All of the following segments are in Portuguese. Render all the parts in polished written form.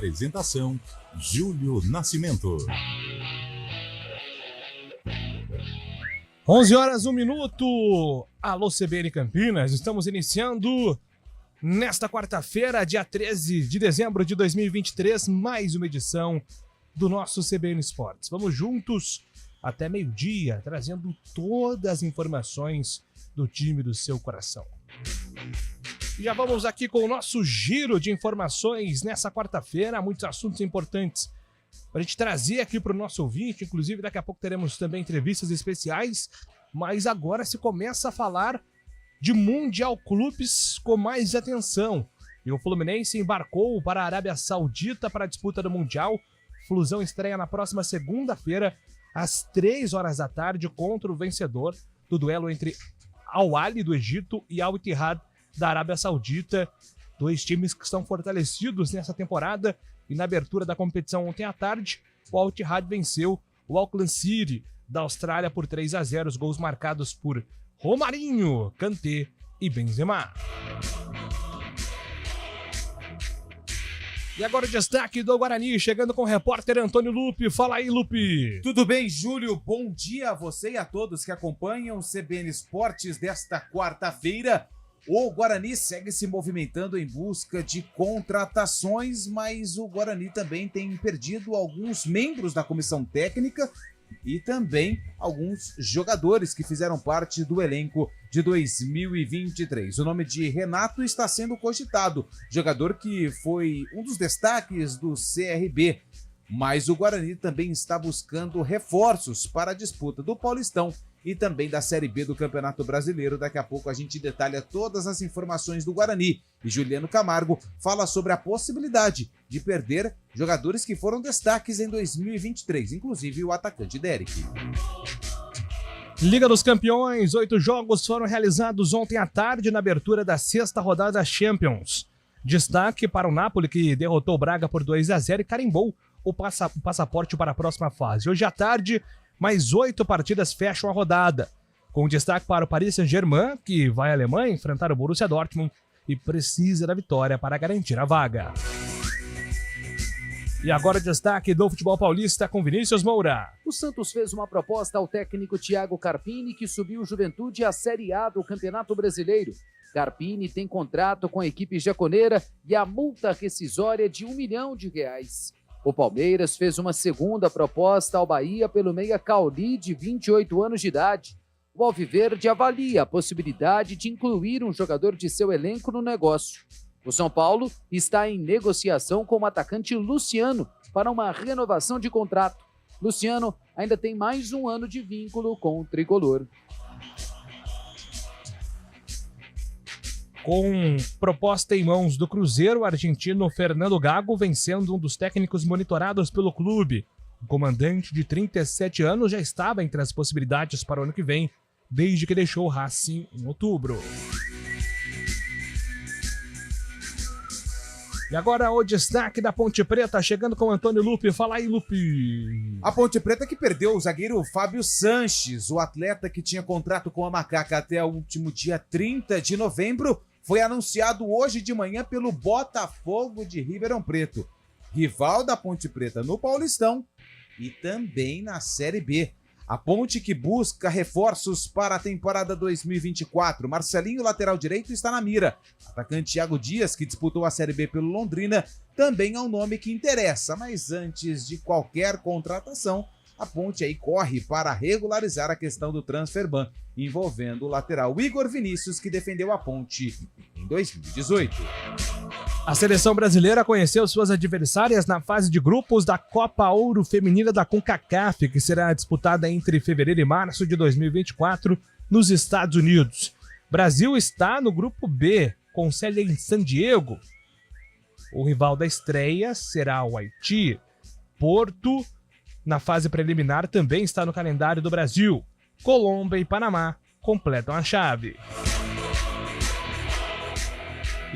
Apresentação: Júlio Nascimento. 11h01. Alô, CBN Campinas. Estamos iniciando nesta quarta-feira, dia 13 de dezembro de 2023, mais uma edição do nosso CBN Esportes. Vamos juntos até meio-dia, trazendo todas as informações do time do seu coração. E já vamos aqui com o nosso giro de informações nessa quarta-feira, muitos assuntos importantes para a gente trazer aqui para o nosso ouvinte. Inclusive, daqui a pouco teremos também entrevistas especiais, mas agora se começa a falar de Mundial Clubes com mais atenção. E o Fluminense embarcou para a Arábia Saudita para a disputa do Mundial. Flusão estreia na próxima segunda-feira, às 3h da tarde, contra o vencedor do duelo entre Al Ahly do Egito e Al Ittihad da Arábia Saudita. Dois times que estão fortalecidos nessa temporada. E na abertura da competição ontem à tarde, o Al Ittihad venceu o Auckland City da Austrália por 3-0, os gols marcados por Romarinho, Kanté e Benzema. E agora o destaque do Guarani, chegando com o repórter Antônio Lupe. Fala aí, Lupe. Tudo bem, Júlio? Bom dia a você e a todos que acompanham o CBN Esportes desta quarta-feira. O Guarani segue se movimentando em busca de contratações, mas o Guarani também tem perdido alguns membros da comissão técnica e também alguns jogadores que fizeram parte do elenco de 2023. O nome de Renato está sendo cogitado, jogador que foi um dos destaques do CRB, mas o Guarani também está buscando reforços para a disputa do Paulistão e também da Série B do Campeonato Brasileiro. Daqui a pouco a gente detalha todas as informações do Guarani. E Juliano Camargo fala sobre a possibilidade de perder jogadores que foram destaques em 2023, inclusive o atacante Derek. Liga dos Campeões, 8 jogos foram realizados ontem à tarde na abertura da 6ª rodada da Champions. Destaque para o Napoli, que derrotou o Braga por 2-0 e carimbou o passaporte para a próxima fase. Hoje à tarde, mais 8 partidas fecham a rodada, com destaque para o Paris Saint-Germain, que vai à Alemanha enfrentar o Borussia Dortmund e precisa da vitória para garantir a vaga. E agora o destaque do futebol paulista com Vinícius Moura. O Santos fez uma proposta ao técnico Thiago Carpini, que subiu o Juventude à Série A do Campeonato Brasileiro. Carpini tem contrato com a equipe jaconeira e a multa rescisória de R$1 milhão. O Palmeiras fez uma segunda proposta ao Bahia pelo meia Cauli, de 28 anos de idade. O Alviverde avalia a possibilidade de incluir um jogador de seu elenco no negócio. O São Paulo está em negociação com o atacante Luciano para uma renovação de contrato. Luciano ainda tem mais um ano de vínculo com o tricolor. Com proposta em mãos do Cruzeiro, o argentino Fernando Gago vem sendo um dos técnicos monitorados pelo clube. O comandante de 37 anos já estava entre as possibilidades para o ano que vem, desde que deixou o Racing em outubro. E agora o destaque da Ponte Preta, chegando com o Antônio Lupe. Fala aí, Lupe. A Ponte Preta que perdeu o zagueiro Fábio Sanches, o atleta que tinha contrato com a Macaca até o último dia 30 de novembro, foi anunciado hoje de manhã pelo Botafogo de Ribeirão Preto, rival da Ponte Preta no Paulistão e também na Série B. A Ponte que busca reforços para a temporada 2024. Marcelinho, lateral direito, está na mira. Atacante Thiago Dias, que disputou a Série B pelo Londrina, também é um nome que interessa. Mas antes de qualquer contratação, a Ponte aí corre para regularizar a questão do transfer ban, envolvendo o lateral Igor Vinícius, que defendeu a Ponte em 2018. A seleção brasileira conheceu suas adversárias na fase de grupos da Copa Ouro Feminina da CONCACAF, que será disputada entre fevereiro e março de 2024 nos Estados Unidos. Brasil está no grupo B, com sede em San Diego. O rival da estreia será o Haiti. Porto, na fase preliminar, também está no calendário do Brasil. Colômbia e Panamá completam a chave.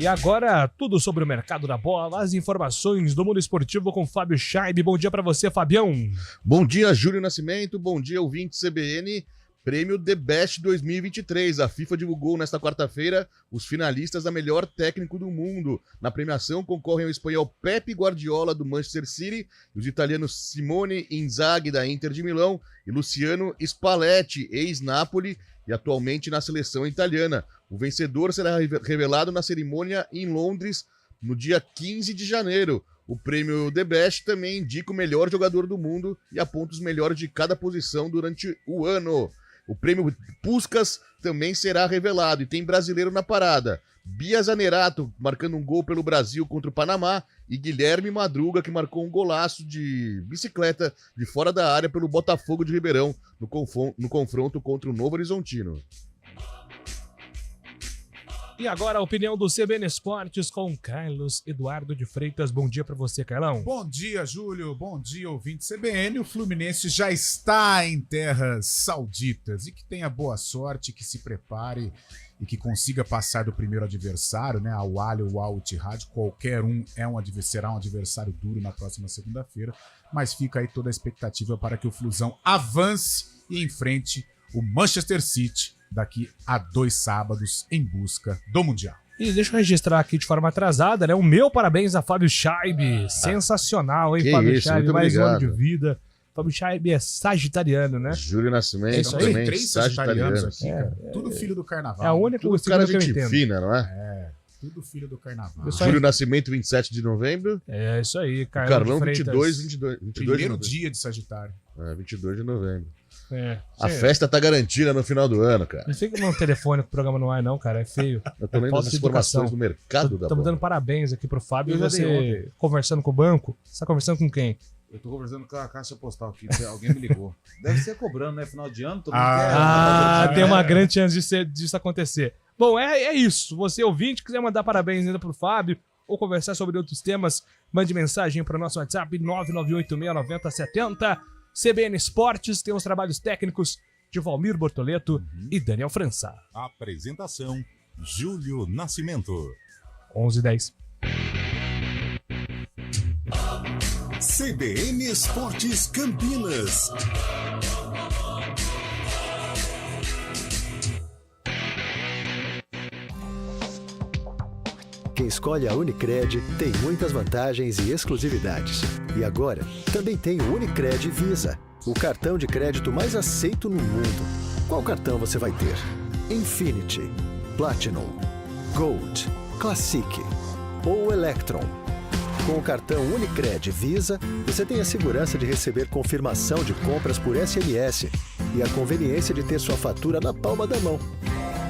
E agora, tudo sobre o mercado da bola, as informações do mundo esportivo com Fábio Chaib. Bom dia para você, Fabião. Bom dia, Júlio Nascimento. Bom dia, ouvinte CBN. Prêmio The Best 2023. A FIFA divulgou nesta quarta-feira os finalistas a melhor técnico do mundo. Na premiação concorrem o espanhol Pep Guardiola, do Manchester City, e os italianos Simone Inzaghi, da Inter de Milão, e Luciano Spalletti, ex-Napoli, e atualmente na seleção italiana. O vencedor será revelado na cerimônia em Londres, no dia 15 de janeiro. O prêmio The Best também indica o melhor jogador do mundo e aponta os melhores de cada posição durante o ano. O prêmio Puskás também será revelado e tem brasileiro na parada. Bia Zanerato marcando um gol pelo Brasil contra o Panamá e Guilherme Madruga, que marcou um golaço de bicicleta de fora da área pelo Botafogo de Ribeirão no confronto contra o Novo Horizontino. E agora a opinião do CBN Esportes com Carlos Eduardo de Freitas. Bom dia para você, Carlão. Bom dia, Júlio. Bom dia, ouvinte CBN. O Fluminense já está em terras sauditas e que tenha boa sorte, que se prepare e que consiga passar do primeiro adversário, né? Al Ahly ou Al Ittihad. Qualquer um será um adversário duro na próxima segunda-feira, mas fica aí toda a expectativa para que o Flusão avance e enfrente o Manchester City daqui a 2 sábados em busca do Mundial. E deixa eu registrar aqui de forma atrasada, né? O meu parabéns a Fábio Scheibe. Sensacional, hein, Fábio Scheibe? Mais um ano de vida. Fábio Scheibe é sagitariano, né? Júlio Nascimento aí? também, 3 sagitarianos aqui, cara. Tudo filho do carnaval. É a única Tudo signo cara que eu gente entendo. fina, não é? É, tudo filho do carnaval. Eu só- Júlio Nascimento, 27 de novembro. É isso aí, Carlão, de Freitas. 22 de Primeiro novembro. dia de Sagitário. 22 de novembro. É. A festa tá garantida no final do ano, cara. Não fica no telefone com o programa no ar, não, cara. É feio. Eu tô lendo Falta as de informações educação. do mercado da Estamos bola. dando parabéns aqui pro Fábio. Eu E já você dei conversando com o banco? Você tá conversando com quem? Eu tô conversando com a caixa postal aqui, alguém me ligou. Deve ser cobrando, né? Final de ano, todo mundo Ah, quer. tem uma grande chance disso acontecer. Bom, é isso. Você ouvinte, quiser mandar parabéns ainda pro Fábio ou conversar sobre outros temas, mande mensagem para o nosso WhatsApp 991869070. CBN Esportes tem os trabalhos técnicos de Valmir Bortoleto e Daniel França. Apresentação: Júlio Nascimento. 11:10. CBN Esportes Campinas. Quem escolhe a Unicred tem muitas vantagens e exclusividades. E agora, também tem o Unicred Visa, o cartão de crédito mais aceito no mundo. Qual cartão você vai ter? Infinity, Platinum, Gold, Classic ou Electron? Com o cartão Unicred Visa, você tem a segurança de receber confirmação de compras por SMS e a conveniência de ter sua fatura na palma da mão.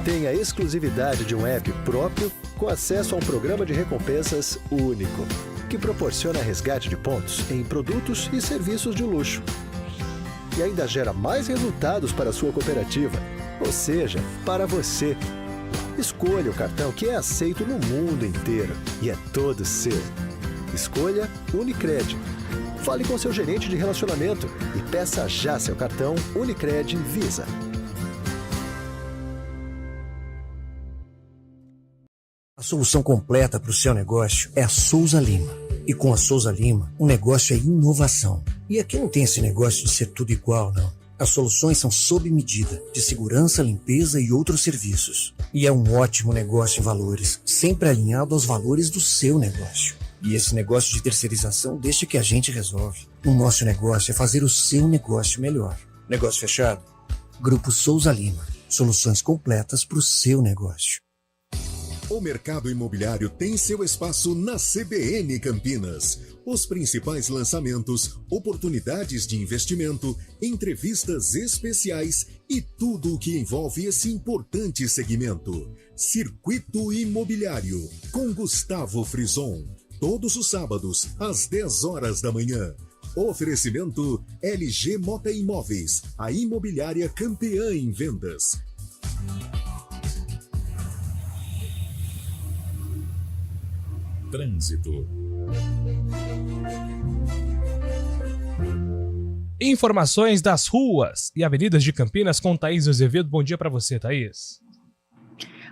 Tem a exclusividade de um app próprio com acesso a um programa de recompensas único, que proporciona resgate de pontos em produtos e serviços de luxo. E ainda gera mais resultados para a sua cooperativa, ou seja, para você. Escolha o cartão que é aceito no mundo inteiro e é todo seu. Escolha Unicred. Fale com seu gerente de relacionamento e peça já seu cartão Unicred Visa. A solução completa para o seu negócio é a Souza Lima. E com a Souza Lima, o negócio é inovação. E aqui não tem esse negócio de ser tudo igual, não. As soluções são sob medida, de segurança, limpeza e outros serviços. E é um ótimo negócio em valores, sempre alinhado aos valores do seu negócio. E esse negócio de terceirização deixa que a gente resolve. O nosso negócio é fazer o seu negócio melhor. Negócio fechado? Grupo Souza Lima. Soluções completas para o seu negócio. O mercado imobiliário tem seu espaço na CBN Campinas. Os principais lançamentos, oportunidades de investimento, entrevistas especiais e tudo o que envolve esse importante segmento. Circuito Imobiliário, com Gustavo Frison. Todos os sábados, às 10 horas da manhã. Oferecimento LG Mota Imóveis, a imobiliária campeã em vendas. Trânsito. Informações das ruas e avenidas de Campinas com Thaís Azevedo. Bom dia para você, Thaís.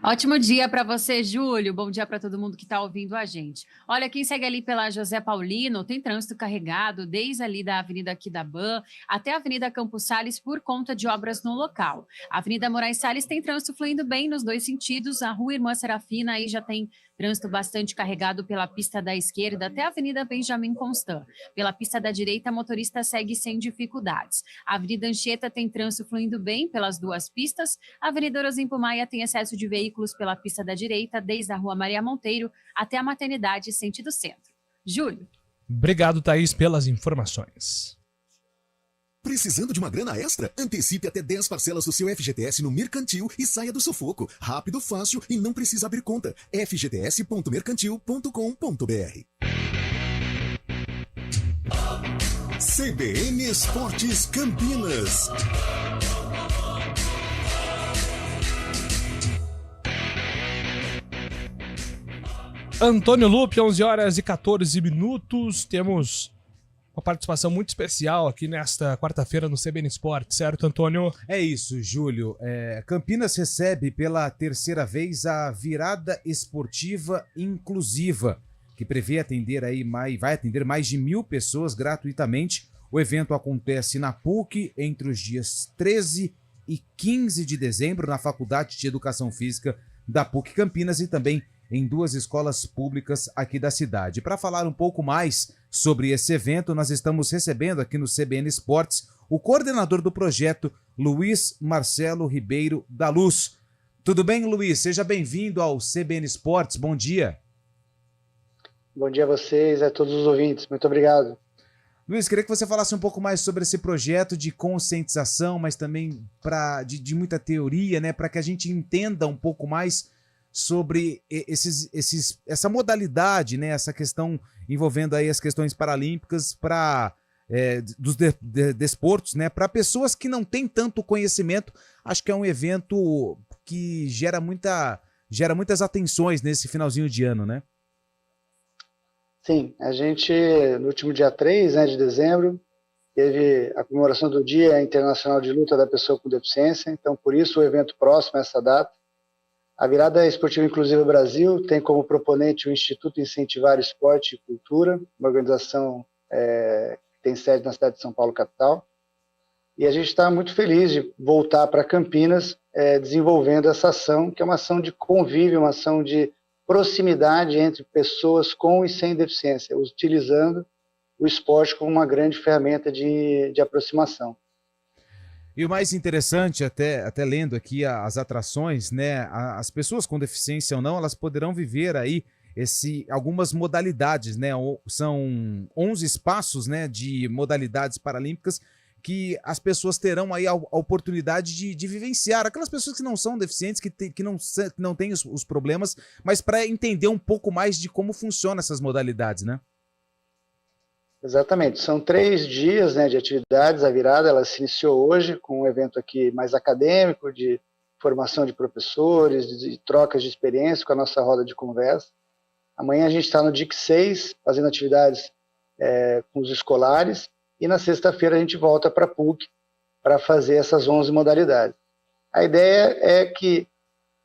Ótimo dia para você, Júlio. Bom dia para todo mundo que está ouvindo a gente. Olha, quem segue ali pela José Paulino tem trânsito carregado desde ali da Avenida Aquidabã até a Avenida Campos Sales por conta de obras no local. A Avenida Moraes Salles tem trânsito fluindo bem nos dois sentidos. A Rua Irmã Serafina aí já tem trânsito bastante carregado pela pista da esquerda até a Avenida Benjamin Constant. Pela pista da direita, a motorista segue sem dificuldades. A Avenida Anchieta tem trânsito fluindo bem pelas duas pistas. A Avenida Orozimpo Maia tem excesso de veículos pela pista da direita, desde a Rua Maria Monteiro até a Maternidade, sentido centro. Júlio. Obrigado, Thaís, pelas informações. Precisando de uma grana extra? Antecipe até 10 parcelas do seu FGTS no Mercantil e saia do sufoco. Rápido, fácil e não precisa abrir conta. fgts.mercantil.com.br. CBN Esportes Campinas. Antônio Lupe, 11 horas e 14 minutos. Temos uma participação muito especial aqui nesta quarta-feira no CBN Esportes, certo, Antônio? É isso, Júlio. Campinas recebe pela terceira vez a Virada Esportiva Inclusiva, que prevê atender vai atender mais de 1.000 pessoas gratuitamente. O evento acontece na PUC entre os dias 13 e 15 de dezembro, na Faculdade de Educação Física da PUC Campinas e também em 2 escolas públicas aqui da cidade. Para falar um pouco mais sobre esse evento, nós estamos recebendo aqui no CBN Esportes o coordenador do projeto, Luiz Marcelo Ribeiro da Luz. Tudo bem, Luiz? Seja bem-vindo ao CBN Esportes. Bom dia. Bom dia a vocês e a todos os ouvintes. Muito obrigado. Luiz, queria que você falasse um pouco mais sobre esse projeto de conscientização, mas também de muita teoria, né, para que a gente entenda um pouco mais sobre essa modalidade, né, essa questão envolvendo aí as questões paralímpicas dos desportos, né, para pessoas que não têm tanto conhecimento. Acho que é um evento que gera muitas atenções nesse finalzinho de ano, né? Sim, a gente, no último dia 3, né, de dezembro, teve a comemoração do Dia Internacional de Luta da Pessoa com Deficiência, então por isso o evento próximo a essa data. A Virada Esportiva Inclusiva Brasil tem como proponente o Instituto Incentivar Esporte e Cultura, uma organização que tem sede na cidade de São Paulo, capital. E a gente está muito feliz de voltar para Campinas desenvolvendo essa ação, que é uma ação de convívio, uma ação de proximidade entre pessoas com e sem deficiência, utilizando o esporte como uma grande ferramenta de aproximação. E o mais interessante, até lendo aqui as atrações, né, as pessoas com deficiência ou não, elas poderão viver aí algumas modalidades, né, são 11 espaços, né, de modalidades paralímpicas que as pessoas terão aí a oportunidade de vivenciar, aquelas pessoas que não são deficientes, que não têm os problemas, mas para entender um pouco mais de como funcionam essas modalidades, né? Exatamente, são 3 dias, né, de atividades. A Virada ela se iniciou hoje com um evento aqui mais acadêmico, de formação de professores, de trocas de experiência com a nossa roda de conversa. Amanhã a gente está no DIC 6, fazendo atividades com os escolares, e na sexta-feira a gente volta para a PUC para fazer essas 11 modalidades. A ideia é que,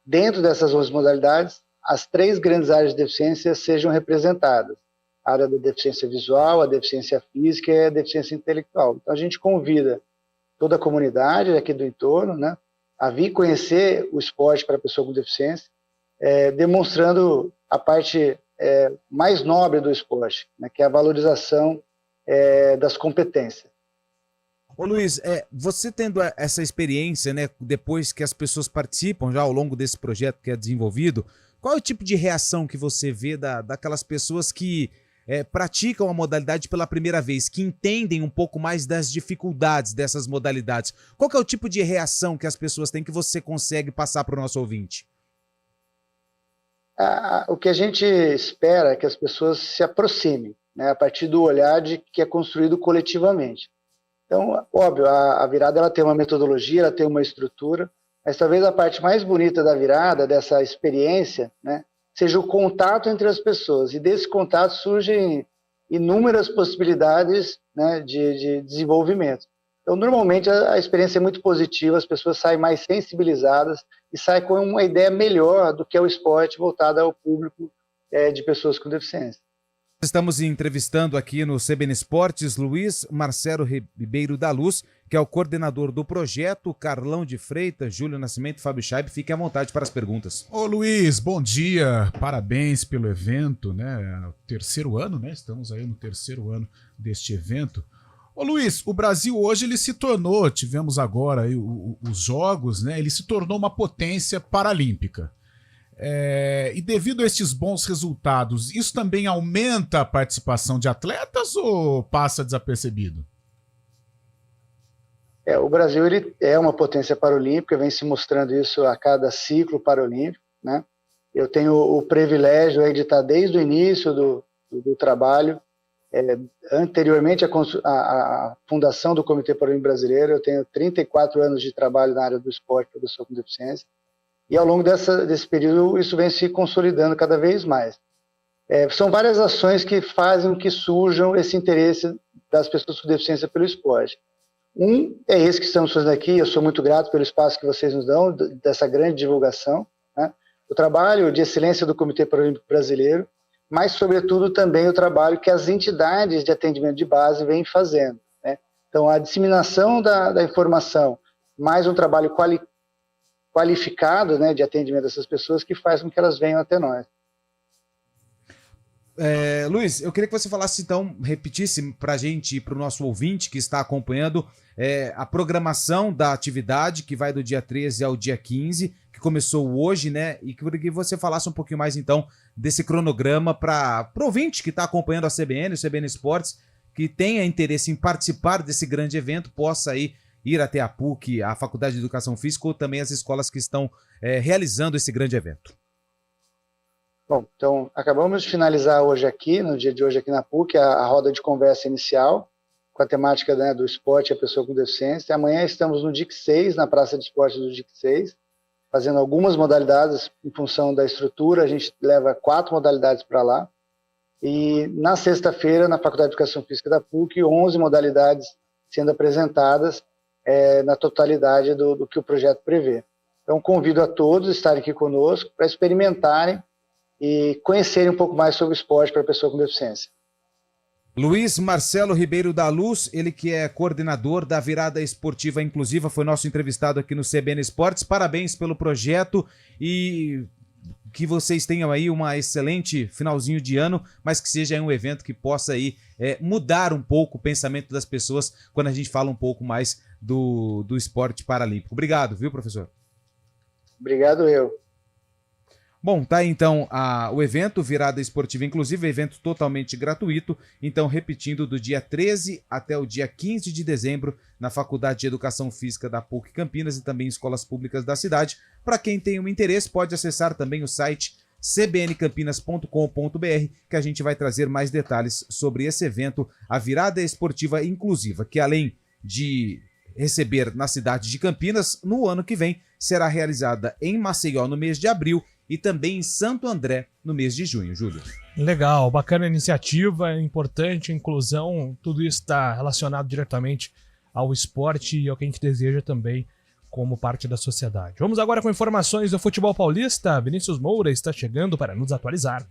dentro dessas 11 modalidades, as 3 grandes áreas de deficiência sejam representadas. A área da deficiência visual, a deficiência física e a deficiência intelectual. Então a gente convida toda a comunidade aqui do entorno, né, a vir conhecer o esporte para a pessoa com deficiência, demonstrando a parte mais nobre do esporte, né, que é a valorização das competências. Ô Luiz, você tendo essa experiência, né, depois que as pessoas participam já ao longo desse projeto que é desenvolvido, qual é o tipo de reação que você vê daquelas pessoas que praticam a modalidade pela primeira vez, que entendem um pouco mais das dificuldades dessas modalidades? Qual que é o tipo de reação que as pessoas têm que você consegue passar para o nosso ouvinte? O que a gente espera é que as pessoas se aproximem, né, a partir do olhar que é construído coletivamente. Então, óbvio, a Virada ela tem uma metodologia, ela tem uma estrutura, mas talvez a parte mais bonita da Virada, dessa experiência, né, seja o contato entre as pessoas. E desse contato surgem inúmeras possibilidades, né, de desenvolvimento. Então, normalmente, a experiência é muito positiva, as pessoas saem mais sensibilizadas e saem com uma ideia melhor do que é o esporte voltado ao público de pessoas com deficiência. Estamos entrevistando aqui no CBN Esportes Luiz Marcelo Ribeiro da Luz, que é o coordenador do projeto, Carlão de Freitas, Júlio Nascimento, Fábio Scheib. Fique à vontade para as perguntas. Ô Luiz, bom dia, parabéns pelo evento, né? Terceiro ano, né? Estamos aí no terceiro ano deste evento. Ô Luiz, o Brasil hoje ele se tornou, tivemos agora aí os Jogos, né? Ele se tornou uma potência paralímpica. E devido a estes bons resultados, isso também aumenta a participação de atletas ou passa desapercebido? O Brasil ele é uma potência paralímpica, vem se mostrando isso a cada ciclo paralímpico, né? Eu tenho o privilégio aí de estar desde o início do trabalho, anteriormente à fundação do Comitê Paralímpico Brasileiro. Eu tenho 34 anos de trabalho na área do esporte para pessoa com deficiência. E ao longo desse período, isso vem se consolidando cada vez mais. São várias ações que fazem que surjam esse interesse das pessoas com deficiência pelo esporte. É esse que estamos fazendo aqui. Eu sou muito grato pelo espaço que vocês nos dão, dessa grande divulgação, né? O trabalho de excelência do Comitê Paralímpico Brasileiro, mas, sobretudo, também o trabalho que as entidades de atendimento de base vêm fazendo, né? Então, a disseminação da informação, mais um trabalho qualificado, né, de atendimento dessas pessoas, que faz com que elas venham até nós. Luiz, eu queria que você falasse então, repetisse para a gente e para o nosso ouvinte que está acompanhando a programação da atividade que vai do dia 13 ao dia 15, que começou hoje, né? E que você falasse um pouquinho mais então desse cronograma para o ouvinte que está acompanhando a CBN, o CBN Esportes, que tenha interesse em participar desse grande evento, possa aí ir até a PUC, a Faculdade de Educação Física, ou também as escolas que estão realizando esse grande evento. Bom, então, acabamos de finalizar hoje aqui, no dia de hoje aqui na PUC, a roda de conversa inicial, com a temática, né, do esporte e a pessoa com deficiência. Amanhã estamos no DIC 6, na Praça de Esportes do DIC 6, fazendo algumas modalidades em função da estrutura. A gente leva 4 modalidades para lá. E na sexta-feira, na Faculdade de Educação Física da PUC, 11 modalidades sendo apresentadas, na totalidade do que o projeto prevê. Então, convido a todos a estarem aqui conosco para experimentarem e conhecerem um pouco mais sobre o esporte para a pessoa com deficiência. Luiz Marcelo Ribeiro da Luz, ele que é coordenador da Virada Esportiva Inclusiva, foi nosso entrevistado aqui no CBN Esportes. Parabéns pelo projeto e que vocês tenham aí uma excelente finalzinho de ano, mas que seja um evento que possa aí mudar um pouco o pensamento das pessoas quando a gente fala um pouco mais do esporte paralímpico. Obrigado, viu, professor? Obrigado eu. Bom, tá aí então o evento Virada Esportiva Inclusiva, evento totalmente gratuito, então repetindo, do dia 13 até o dia 15 de dezembro, na Faculdade de Educação Física da PUC Campinas e também escolas públicas da cidade. Para quem tem um interesse, pode acessar também o site cbncampinas.com.br, que a gente vai trazer mais detalhes sobre esse evento, a Virada Esportiva Inclusiva, que além de receber na cidade de Campinas, no ano que vem será realizada em Maceió no mês de abril e também em Santo André no mês de junho, Júlio. Legal, bacana iniciativa, importante, inclusão, tudo isso está relacionado diretamente ao esporte e ao que a gente deseja também como parte da sociedade. Vamos agora com informações do futebol paulista. Vinícius Moura está chegando para nos atualizar.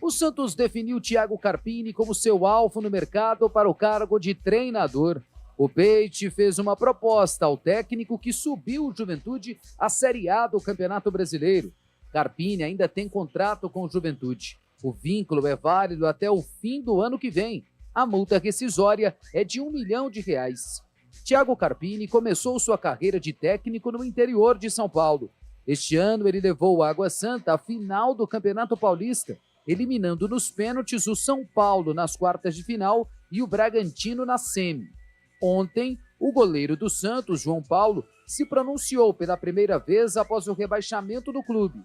O Santos definiu Thiago Carpini como seu alvo no mercado para o cargo de treinador. O Peixe fez uma proposta ao técnico que subiu o Juventude à Série A do Campeonato Brasileiro. Carpini ainda tem contrato com o Juventude. O vínculo é válido até o fim do ano que vem. A multa rescisória é de R$1 milhão. Thiago Carpini começou sua carreira de técnico no interior de São Paulo. Este ano ele levou o Água Santa à final do Campeonato Paulista, eliminando nos pênaltis o São Paulo nas quartas de final e o Bragantino na semi. Ontem, o goleiro do Santos, João Paulo, se pronunciou pela primeira vez após o rebaixamento do clube.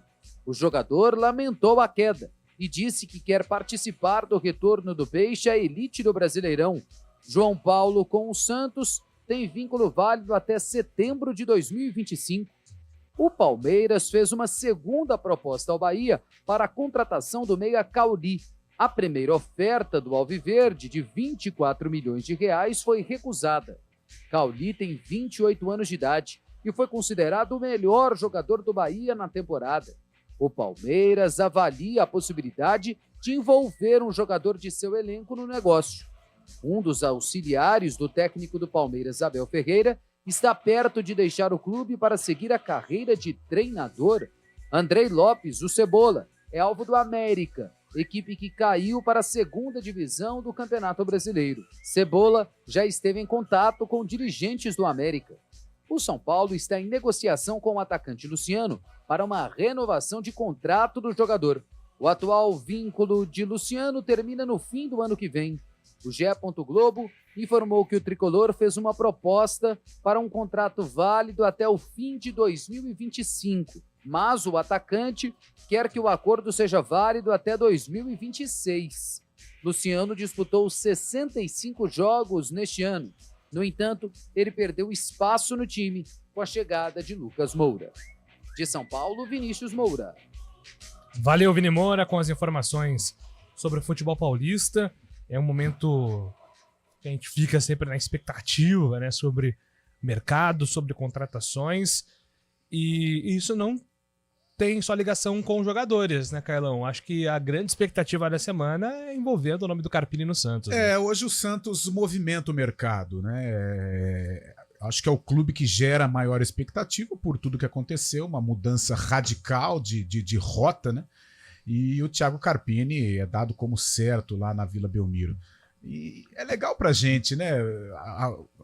O jogador lamentou a queda e disse que quer participar do retorno do Peixe à elite do Brasileirão. João Paulo, com o Santos, tem vínculo válido até setembro de 2025. O Palmeiras fez uma segunda proposta ao Bahia para a contratação do meia Cauli. A primeira oferta do Alviverde, de R$24 milhões, foi recusada. Cauli tem 28 anos de idade e foi considerado o melhor jogador do Bahia na temporada. O Palmeiras avalia a possibilidade de envolver um jogador de seu elenco no negócio. Um dos auxiliares do técnico do Palmeiras, Abel Ferreira, está perto de deixar o clube para seguir a carreira de treinador. Andrei Lopes, o Cebola, é alvo do América, equipe que caiu para a segunda divisão do Campeonato Brasileiro. Cebola já esteve em contato com dirigentes do América. O São Paulo está em negociação com o atacante Luciano para uma renovação de contrato do jogador. O atual vínculo de Luciano termina no fim do ano que vem. O GE. Globo informou que o tricolor fez uma proposta para um contrato válido até o fim de 2025, mas o atacante quer que o acordo seja válido até 2026. Luciano disputou 65 jogos neste ano. No entanto, ele perdeu espaço no time com a chegada de Lucas Moura. De São Paulo, Vinícius Moura. Valeu, Vini Moura, com as informações sobre o futebol paulista. É um momento que a gente fica sempre na expectativa, né, sobre mercado, sobre contratações. E isso não tem só ligação com os jogadores, né, Carlão? Acho que a grande expectativa da semana é envolvendo o nome do Carpini no Santos. Né? Hoje o Santos movimenta o mercado, né? Acho que é o clube que gera maior expectativa por tudo que aconteceu, uma mudança radical de rota, né? E o Thiago Carpini é dado como certo lá na Vila Belmiro. E é legal pra gente, né?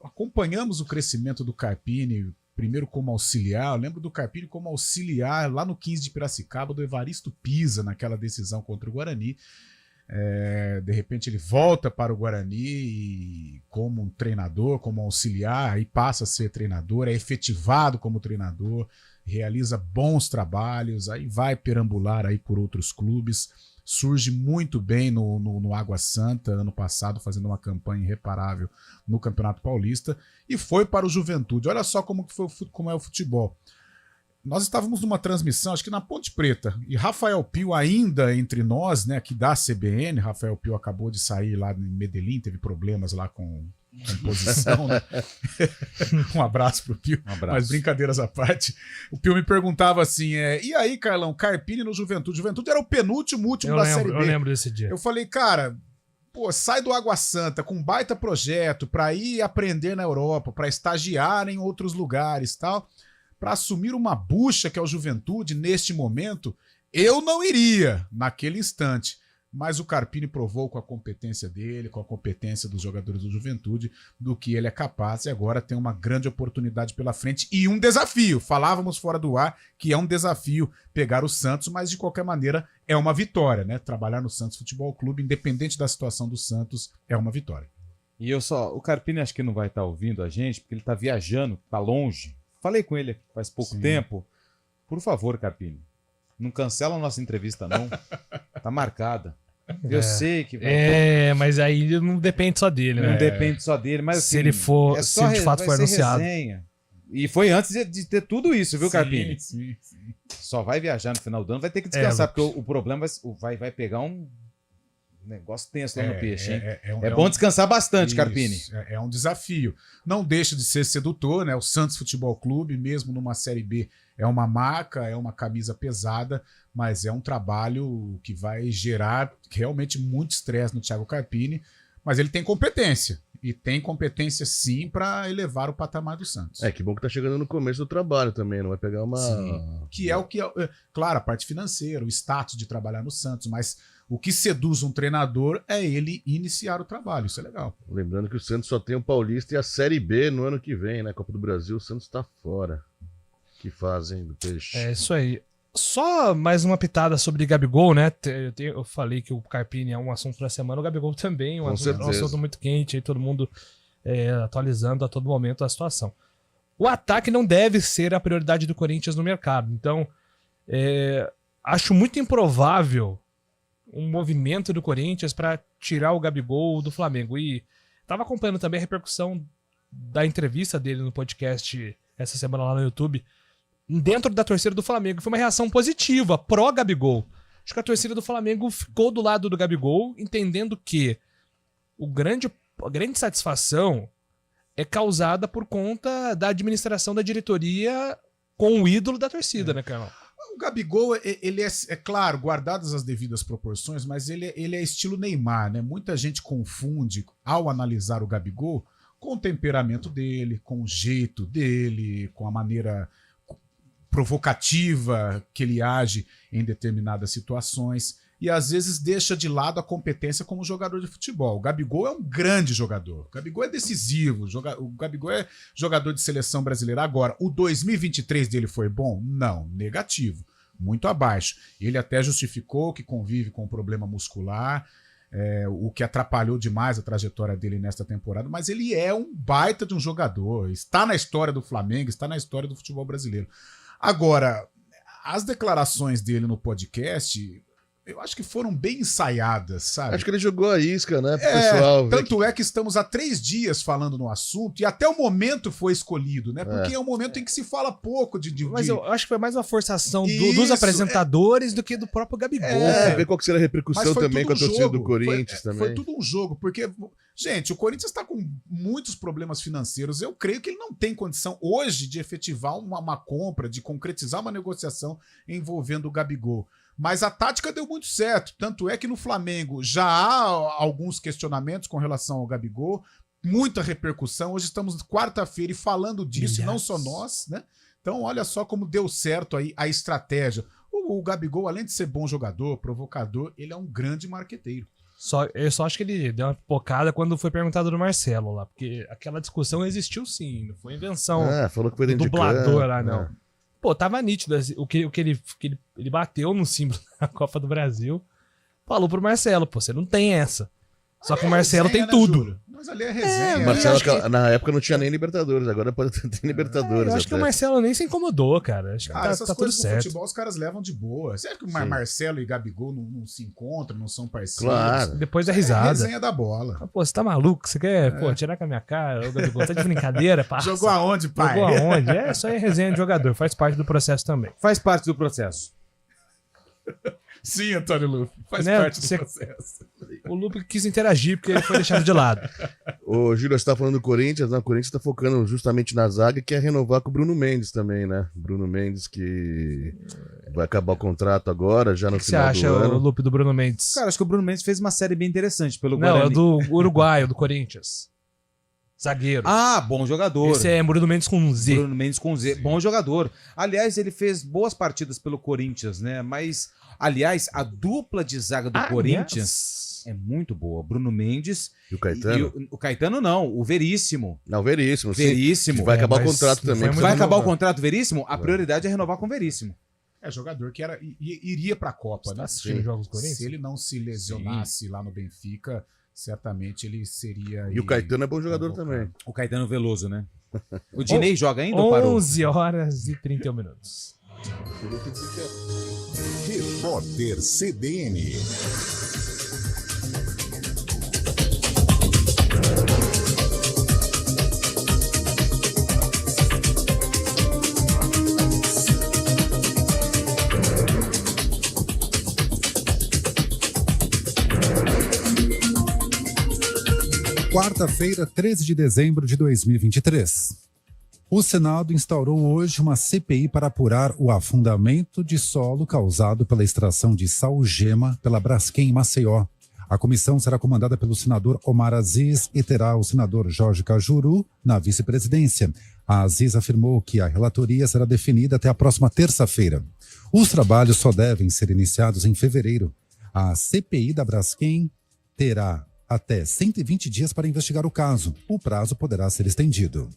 Acompanhamos o crescimento do Carpini, primeiro como auxiliar. Eu lembro do Carpini como auxiliar lá no 15 de Piracicaba, do Evaristo Pisa, naquela decisão contra o Guarani. De repente ele volta para o Guarani e, como um treinador, como auxiliar, aí passa a ser treinador, é efetivado como treinador, realiza bons trabalhos, aí vai perambular aí por outros clubes, surge muito bem no Água Santa, ano passado, fazendo uma campanha irreparável no Campeonato Paulista, e foi para o Juventude. Olha só como é o futebol. Nós estávamos numa transmissão, acho que na Ponte Preta, e Rafael Pio ainda entre nós, né, aqui da CBN. Rafael Pio acabou de sair lá em Medellín, teve problemas lá com posição, né? Um abraço pro Pio, mas brincadeiras à parte. O Pio me perguntava assim, e aí, Carlão, Carpini no Juventude? Juventude era o penúltimo, último da Série B. Eu lembro desse dia. Eu falei, cara, pô, sai do Água Santa com um baita projeto para ir aprender na Europa, para estagiar em outros lugares e tal, para assumir uma bucha que é o Juventude neste momento, eu não iria naquele instante. Mas o Carpini provou com a competência dele, com a competência dos jogadores do Juventude, do que ele é capaz, e agora tem uma grande oportunidade pela frente e um desafio. Falávamos fora do ar que é um desafio pegar o Santos, mas de qualquer maneira é uma vitória, né? Trabalhar no Santos Futebol Clube, independente da situação do Santos, é uma vitória. E o Carpini acho que não vai estar ouvindo a gente, porque ele está viajando, está longe. Falei com ele faz pouco tempo. Por favor, Carpini, não cancela a nossa entrevista, não. Tá marcada. Eu sei que vai. Mas aí não depende só dele, né? Não depende só dele, mas se ele for, se de fato for anunciado. Resenha. E foi antes de ter tudo isso, viu, Carpini? Sim. Só vai viajar no final do ano, vai ter que descansar, porque o problema vai pegar um negócio tenso lá no peixe, hein? É bom descansar bastante, isso, Carpini. É um desafio. Não deixa de ser sedutor, né? O Santos Futebol Clube, mesmo numa Série B, é uma marca, é uma camisa pesada, mas é um trabalho que vai gerar realmente muito estresse no Thiago Carpini, mas ele tem competência. E tem competência sim para elevar o patamar do Santos. Que bom que tá chegando no começo do trabalho também, não vai pegar uma... Sim, que é o que... Claro, a parte financeira, o status de trabalhar no Santos, mas o que seduz um treinador é ele iniciar o trabalho, isso é legal. Lembrando que o Santos só tem o Paulista e a Série B no ano que vem, né? Copa do Brasil, o Santos tá fora. Que fazem do peixe. É isso aí. Só mais uma pitada sobre Gabigol, né? Eu falei que o Carpini é um assunto da semana, o Gabigol também, um assunto muito quente, aí todo mundo atualizando a todo momento a situação. O ataque não deve ser a prioridade do Corinthians no mercado, então acho muito improvável um movimento do Corinthians para tirar o Gabigol do Flamengo. E estava acompanhando também a repercussão da entrevista dele no podcast essa semana lá no YouTube, dentro da torcida do Flamengo. Foi uma reação positiva, pró-Gabigol. Acho que a torcida do Flamengo ficou do lado do Gabigol, entendendo que a grande satisfação é causada por conta da administração da diretoria com o ídolo da torcida, né, Carlão? O Gabigol, ele é claro, guardadas as devidas proporções, mas ele é estilo Neymar, né? Muita gente confunde, ao analisar o Gabigol, com o temperamento dele, com o jeito dele, com a maneira provocativa que ele age em determinadas situações, e às vezes deixa de lado a competência como jogador de futebol. O Gabigol é um grande jogador, o Gabigol é decisivo, o Gabigol é jogador de seleção brasileira. Agora, o 2023 dele foi bom? Não, negativo, muito abaixo. Ele até justificou que convive com um problema muscular, o que atrapalhou demais a trajetória dele nesta temporada, mas ele é um baita de um jogador, está na história do Flamengo, está na história do futebol brasileiro. Agora, as declarações dele no podcast, eu acho que foram bem ensaiadas, sabe? Acho que ele jogou a isca, né, pro pessoal. Tanto é que estamos há 3 dias falando no assunto e até o momento foi escolhido, né? Porque é um momento em que se fala pouco Mas eu acho que foi mais uma forçação dos apresentadores do que do próprio Gabigol. Ver qual que será a repercussão também com a torcida do Corinthians também. Foi tudo um jogo, porque, gente, o Corinthians está com muitos problemas financeiros. Eu creio que ele não tem condição hoje de efetivar uma compra, de concretizar uma negociação envolvendo o Gabigol. Mas a tática deu muito certo, tanto é que no Flamengo já há alguns questionamentos com relação ao Gabigol, muita repercussão. Hoje estamos quarta-feira e falando disso, não só nós, né? Então olha só como deu certo aí a estratégia. O Gabigol, além de ser bom jogador, provocador, ele é um grande marqueteiro. Eu só acho que ele deu uma pipocada quando foi perguntado do Marcelo lá, porque aquela discussão existiu sim, não foi invenção falou que foi do dublador lá, não. É. Pô, tava nítido o que ele bateu no símbolo da Copa do Brasil. Falou pro Marcelo, pô, você não tem essa. Só que o Marcelo tem tudo. Júlio? Mas ali é resenha. O Marcelo, na época, não tinha nem Libertadores, agora pode ter Libertadores. Eu acho que o Marcelo nem se incomodou, cara. Acho que essas tá tudo coisas certo. do futebol os caras levam de boa. Será que o Marcelo e Gabigol não se encontram, não são parceiros? Claro. Depois da risada. É resenha da bola. Mas, pô, você tá maluco? Você quer tirar com a minha cara? Ô, Gabigol, tá de brincadeira, parça? Jogou aonde, pai? Jogou aonde? Isso aí é resenha de jogador, faz parte do processo também. Faz parte do processo. Sim, Antônio Lupe, faz parte do processo. O Lupe quis interagir porque ele foi deixado de lado. Ô, Júlio, você tá falando do Corinthians, né? O Corinthians tá focando justamente na zaga e quer renovar com o Bruno Mendes também, né? Bruno Mendes que vai acabar o contrato agora, já no final do ano. O que você acha, o Lupe, do Bruno Mendes? Cara, acho que o Bruno Mendes fez uma série bem interessante pelo Não, Guarani. é do uruguaio, do Corinthians. Zagueiro. Ah, bom jogador. Esse é Bruno Mendes com Z. Bruno Mendes com Z. Bom jogador. Aliás, ele fez boas partidas pelo Corinthians, né? Mas, aliás, a dupla de zaga do Corinthians é muito boa. Bruno Mendes. E o Caetano? O Caetano não, o Veríssimo. Não, o Veríssimo. Veríssimo. Que vai acabar o contrato também. Vai acabar o contrato Veríssimo? A prioridade é renovar com o Veríssimo. É jogador que iria pra Copa, né? Assistindo jogos do Corinthians? Se ele não se lesionasse lá no Benfica, certamente ele seria... E o Caetano é bom jogador também. O Caetano Veloso, né? O Dinei joga ainda ou parou? 11 horas e 31 minutos. Repórter CBN. Quarta-feira, 13 de dezembro de 2023. O Senado instaurou hoje uma CPI para apurar o afundamento de solo causado pela extração de sal-gema pela Braskem em Maceió. A comissão será comandada pelo senador Omar Aziz e terá o senador Jorge Cajuru na vice-presidência. A Aziz afirmou que a relatoria será definida até a próxima terça-feira. Os trabalhos só devem ser iniciados em fevereiro. A CPI da Braskem terá até 120 dias para investigar o caso. O prazo poderá ser estendido.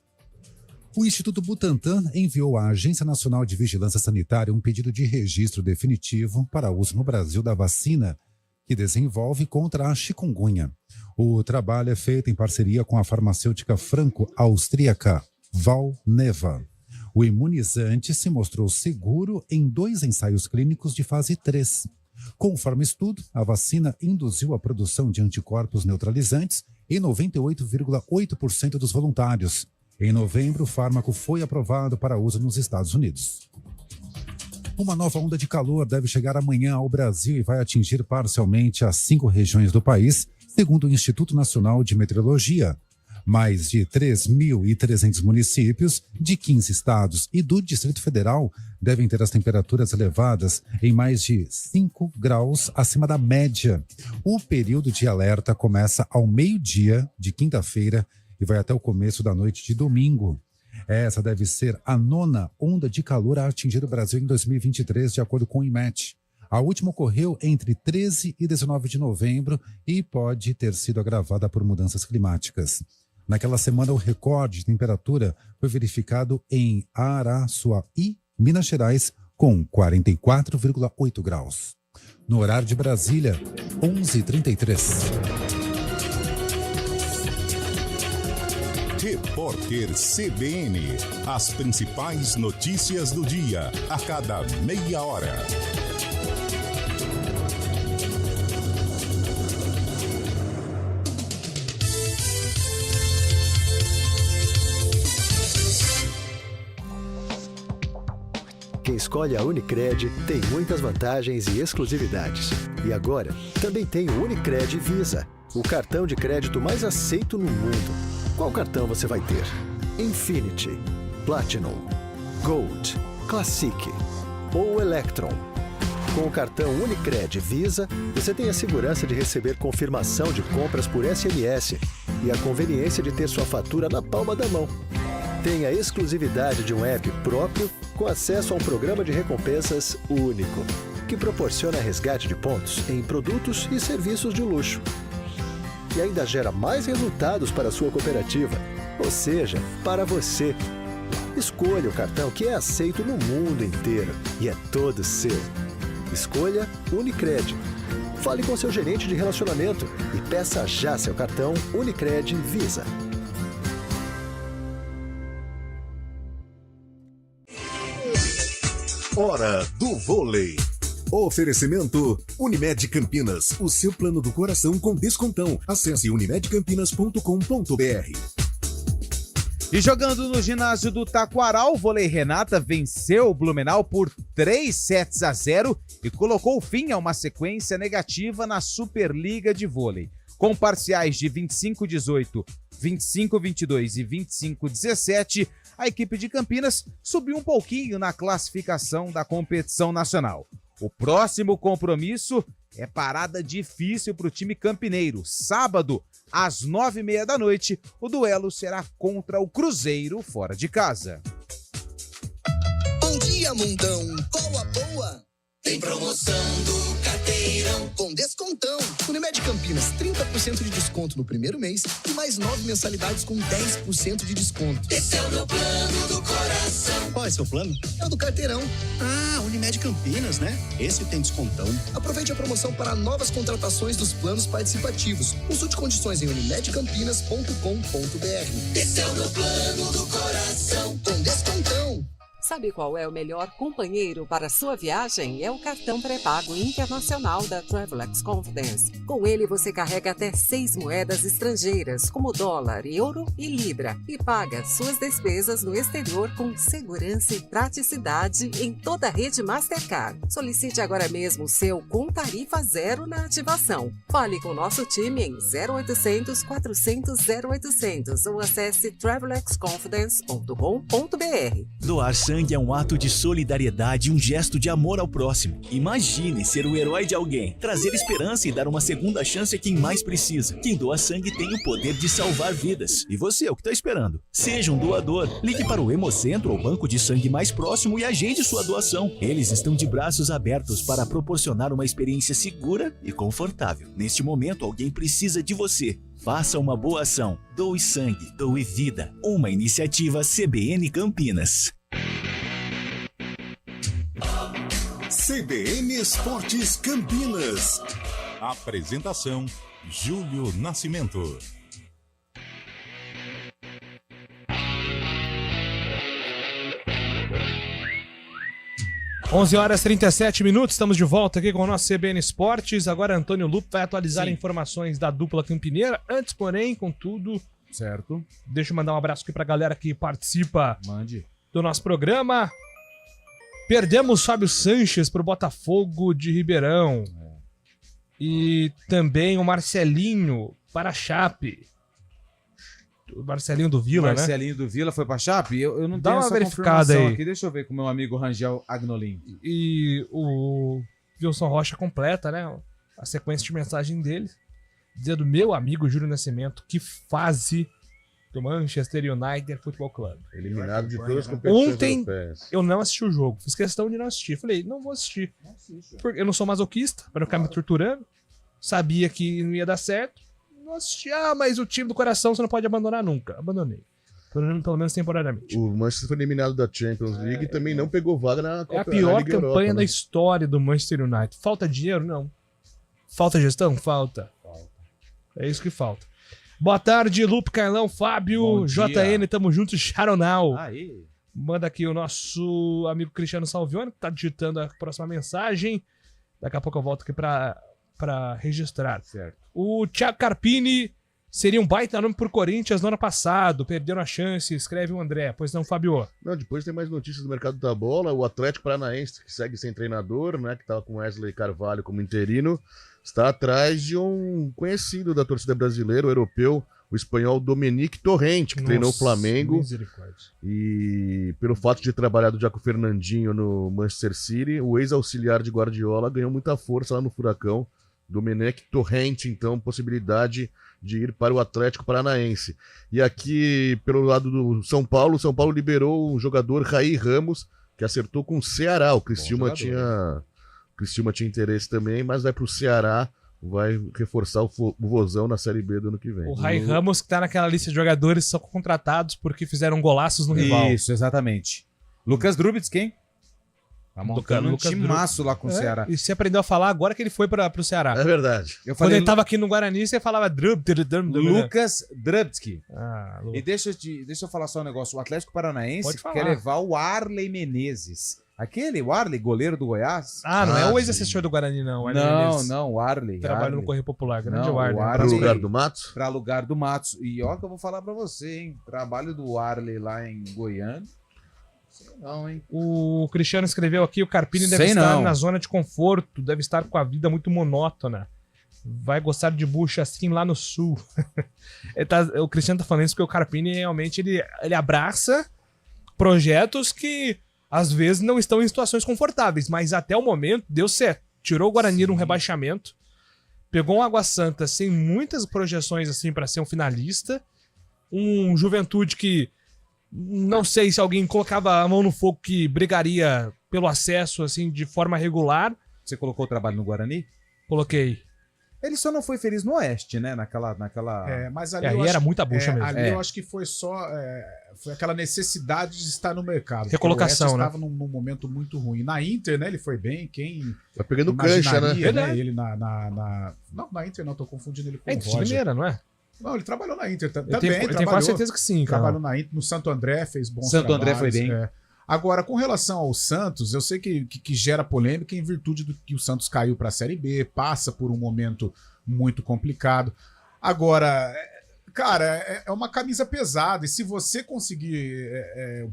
O Instituto Butantan enviou à Agência Nacional de Vigilância Sanitária um pedido de registro definitivo para uso no Brasil da vacina que desenvolve contra a chikungunya. O trabalho é feito em parceria com a farmacêutica franco-austríaca Valneva. O imunizante se mostrou seguro em 2 ensaios clínicos de fase 3. Conforme estudo, a vacina induziu a produção de anticorpos neutralizantes em 98,8% dos voluntários. Em novembro, o fármaco foi aprovado para uso nos Estados Unidos. Uma nova onda de calor deve chegar amanhã ao Brasil e vai atingir parcialmente as 5 regiões do país, segundo o Instituto Nacional de Meteorologia. Mais de 3.300 municípios de 15 estados e do Distrito Federal devem ter as temperaturas elevadas em mais de 5 graus acima da média. O período de alerta começa ao meio-dia de quinta-feira e vai até o começo da noite de domingo. Essa deve ser a 9ª onda de calor a atingir o Brasil em 2023, de acordo com o IMET. A última ocorreu entre 13 e 19 de novembro e pode ter sido agravada por mudanças climáticas. Naquela semana, o recorde de temperatura foi verificado em Araçuaí, Minas Gerais, com 44,8 graus. No horário de Brasília, 11h33. Repórter CBN. As principais notícias do dia, a cada meia hora. Quem escolhe a Unicred tem muitas vantagens e exclusividades. E agora, também tem o Unicred Visa, o cartão de crédito mais aceito no mundo. Qual cartão você vai ter? Infinity, Platinum, Gold, Classic ou Electron? Com o cartão Unicred Visa, você tem a segurança de receber confirmação de compras por SMS e a conveniência de ter sua fatura na palma da mão. Tem a exclusividade de um app próprio com acesso a um programa de recompensas único, que proporciona resgate de pontos em produtos e serviços de luxo. E ainda gera mais resultados para a sua cooperativa, ou seja, para você. Escolha o cartão que é aceito no mundo inteiro e é todo seu. Escolha Unicred. Fale com seu gerente de relacionamento e peça já seu cartão Unicred Visa. Hora do vôlei. Oferecimento Unimed Campinas, o seu plano do coração com descontão. Acesse unimedcampinas.com.br. E jogando no ginásio do Taquaral, o Vôlei Renata venceu o Blumenau por 3-0 e colocou fim a uma sequência negativa na Superliga de Vôlei. Com parciais de 25-18, 25-22 e 25-17, a equipe de Campinas subiu um pouquinho na classificação da competição nacional. O próximo compromisso é parada difícil para o time campineiro. Sábado, às 9h30 da noite, o duelo será contra o Cruzeiro fora de casa. Bom dia, mundão! Qual a boa? Tem promoção do Carteirão com descontão. Unimed Campinas, 30% de desconto no primeiro mês e mais 9 mensalidades com 10% de desconto. Esse é o meu plano do coração. Qual é seu plano? É o do Carteirão. Ah, Unimed Campinas, né? Esse tem descontão. Aproveite a promoção para novas contratações dos planos participativos. Consulte condições em unimedcampinas.com.br. Esse é o meu plano do coração com descontão. Sabe qual é o melhor companheiro para sua viagem? É o cartão pré-pago internacional da Travelex Confidence. Com ele você carrega até 6 moedas estrangeiras, como dólar, euro e libra, e paga suas despesas no exterior com segurança e praticidade em toda a rede Mastercard. Solicite agora mesmo o seu com tarifa zero na ativação. Fale com o nosso time em 0800 400 0800 ou acesse travelexconfidence.com.br. Doar sangue é um ato de solidariedade e um gesto de amor ao próximo. Imagine ser o herói de alguém, trazer esperança e dar uma segunda chance a quem mais precisa. Quem doa sangue tem o poder de salvar vidas. E você, o que está esperando? Seja um doador. Ligue para o Hemocentro ou banco de sangue mais próximo e agende sua doação. Eles estão de braços abertos para proporcionar uma experiência segura e confortável. Neste momento, alguém precisa de você. Faça uma boa ação. Doe sangue, doe vida. Uma iniciativa CBN Campinas. CBN Esportes Campinas. Apresentação: Júlio Nascimento. Onze horas 37 minutos, estamos de volta aqui com o nosso CBN Esportes. Agora Antônio Lupo vai atualizar informações da dupla campineira. Antes, porém, contudo, certo, deixa eu mandar um abraço aqui pra galera que participa do nosso programa. Perdemos Fábio Sanches pro Botafogo de Ribeirão. E também o Marcelinho para a Chape. O Marcelinho do Vila, né? Marcelinho do Vila foi pra Chape? Eu não Dá tenho uma essa verificada confirmação aí. aqui. Deixa eu ver com o meu amigo Rangel Agnolin. E o Wilson Rocha completa, né? A sequência de mensagem dele, dizendo: meu amigo Júlio Nascimento, que fase do Manchester United Football Club. Eliminado de todas as competições Ontem europeias. eu não assisti o jogo, fiz questão de não assistir. Falei, não vou assistir. Porque eu não sou masoquista, para não ficar me torturando. Sabia que não ia dar certo. Não assisti. Ah, mas o time do coração você não pode abandonar nunca. Abandonei. Pelo menos temporariamente. O Manchester foi eliminado da Champions League e também não pegou vaga na Copa. É a pior Liga campanha Europa, da né? história do Manchester United. Falta dinheiro? Não. Falta gestão? Falta. É isso que falta. Boa tarde, Lupe, Carlão, Fábio, Bom dia. JN, tamo junto, Charonal. Aí. Manda aqui o nosso amigo Cristiano Salvione, que tá digitando a próxima mensagem. Daqui a pouco eu volto aqui pra registrar. Certo. O Thiago Carpini seria um baita nome pro Corinthians no ano passado. Perderam a chance, escreve o André. Pois não, Fábio? Não, depois tem mais notícias do mercado da bola. O Atlético Paranaense, que segue sem treinador, né? Que tava com Wesley Carvalho como interino, está atrás de um conhecido da torcida brasileira, o europeu, o espanhol Dominique Torrente, que treinou o Flamengo. Misericórdia. E pelo fato de ter trabalhado já com o Fernandinho no Manchester City, o ex-auxiliar de Guardiola ganhou muita força lá no Furacão. Dominique Torrente, então, possibilidade de ir para o Atlético Paranaense. E aqui, pelo lado do São Paulo, o São Paulo liberou o jogador Raí Ramos, que acertou com o Ceará. O Criciúma tinha interesse também, mas vai para o Ceará, vai reforçar o Vozão na Série B do ano que vem. O Rai Ramos, que tá naquela lista de jogadores que são contratados porque fizeram golaços no rival. Isso, exatamente. Lucas Drubitz, quem? Tá montando um timaço lá com o Ceará. E você aprendeu a falar agora que ele foi pro Ceará. É verdade. Quando ele tava aqui no Guarani, você falava Lucas Drubitsky. E deixa eu falar só um negócio. O Atlético Paranaense quer levar o Arley Menezes. O Arley, goleiro do Goiás. Não é o ex-assessor do Guarani, não. Não, o Arley. Trabalha no Correio Popular, grande Não, Arley. Para o lugar do Matos? Para lugar do Matos. E ó que eu vou falar pra você, hein. Trabalho do Arley lá em Goiânia. Não, hein? O Cristiano escreveu aqui, o Carpini deve estar na zona de conforto, deve estar com a vida muito monótona. Vai gostar de bucha assim lá no sul. O Cristiano tá falando isso porque o Carpini realmente ele abraça projetos que às vezes não estão em situações confortáveis, mas até o momento deu certo. Tirou o Guarani num rebaixamento, pegou um Água Santa sem muitas projeções assim para ser um finalista, um Juventude que não sei se alguém colocava a mão no fogo que brigaria pelo acesso assim de forma regular. Você colocou o trabalho no Guarani? Coloquei. Ele só não foi feliz no Oeste, né? Mas ali aí era muita bucha mesmo. Ali eu acho que foi só foi aquela necessidade de estar no mercado. Recolocação, né? Estava num momento muito ruim. Na Inter, né? Ele foi bem. Quem tá pegando cancha, né? Ele não, na Inter não, tô confundindo ele com o Roger. Limeira, não é? Não, ele trabalhou na Inter também. Eu tenho quase certeza que sim, cara. Trabalhou na Inter, no Santo André, fez bons trabalhos. Santo André foi bem. Agora, com relação ao Santos, eu sei que gera polêmica em virtude do que o Santos caiu para a Série B, passa por um momento muito complicado. Agora, cara, é uma camisa pesada e se você conseguir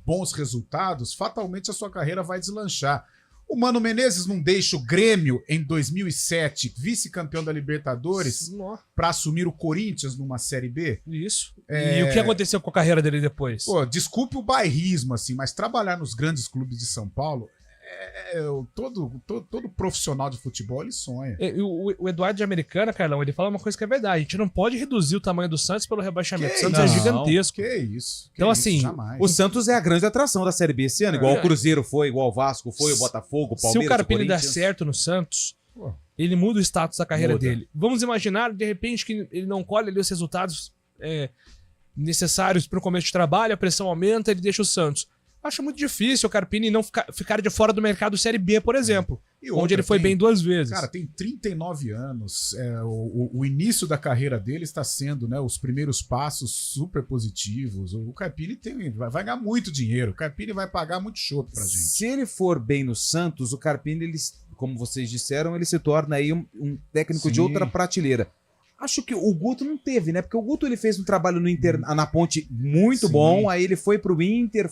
bons resultados, fatalmente a sua carreira vai deslanchar. O Mano Menezes não deixa o Grêmio, em 2007, vice-campeão da Libertadores, para assumir o Corinthians numa Série B? Isso. E o que aconteceu com a carreira dele depois? Pô, desculpe o bairrismo, assim, mas trabalhar nos grandes clubes de São Paulo, todo profissional de futebol, ele sonha. O Eduardo de Americana, Carlão, ele fala uma coisa que é verdade. A gente não pode reduzir o tamanho do Santos pelo rebaixamento. O Santos é gigantesco. Que isso. Então, assim, o Santos é a grande atração da Série B esse ano, igual o Cruzeiro foi, igual o Vasco foi, o Botafogo, o Palmeiras, se o Carpini der certo no Santos, ele muda o status da carreira dele. Vamos imaginar, de repente, que ele não colhe ali os resultados necessários para o começo de trabalho, a pressão aumenta, ele deixa o Santos. Acho muito difícil o Carpini não ficar de fora do mercado Série B, por exemplo. Onde ele foi bem 2 vezes. Cara, tem 39 anos. O início da carreira dele está sendo, né, os primeiros passos super positivos. O Carpini vai ganhar muito dinheiro. O Carpini vai pagar muito chopp pra gente. Se ele for bem no Santos, o Carpini, ele, como vocês disseram, ele se torna aí um técnico de outra prateleira. Acho que o Guto não teve, né? Porque o Guto ele fez um trabalho no Inter, na Ponte muito bom, aí ele foi pro Inter,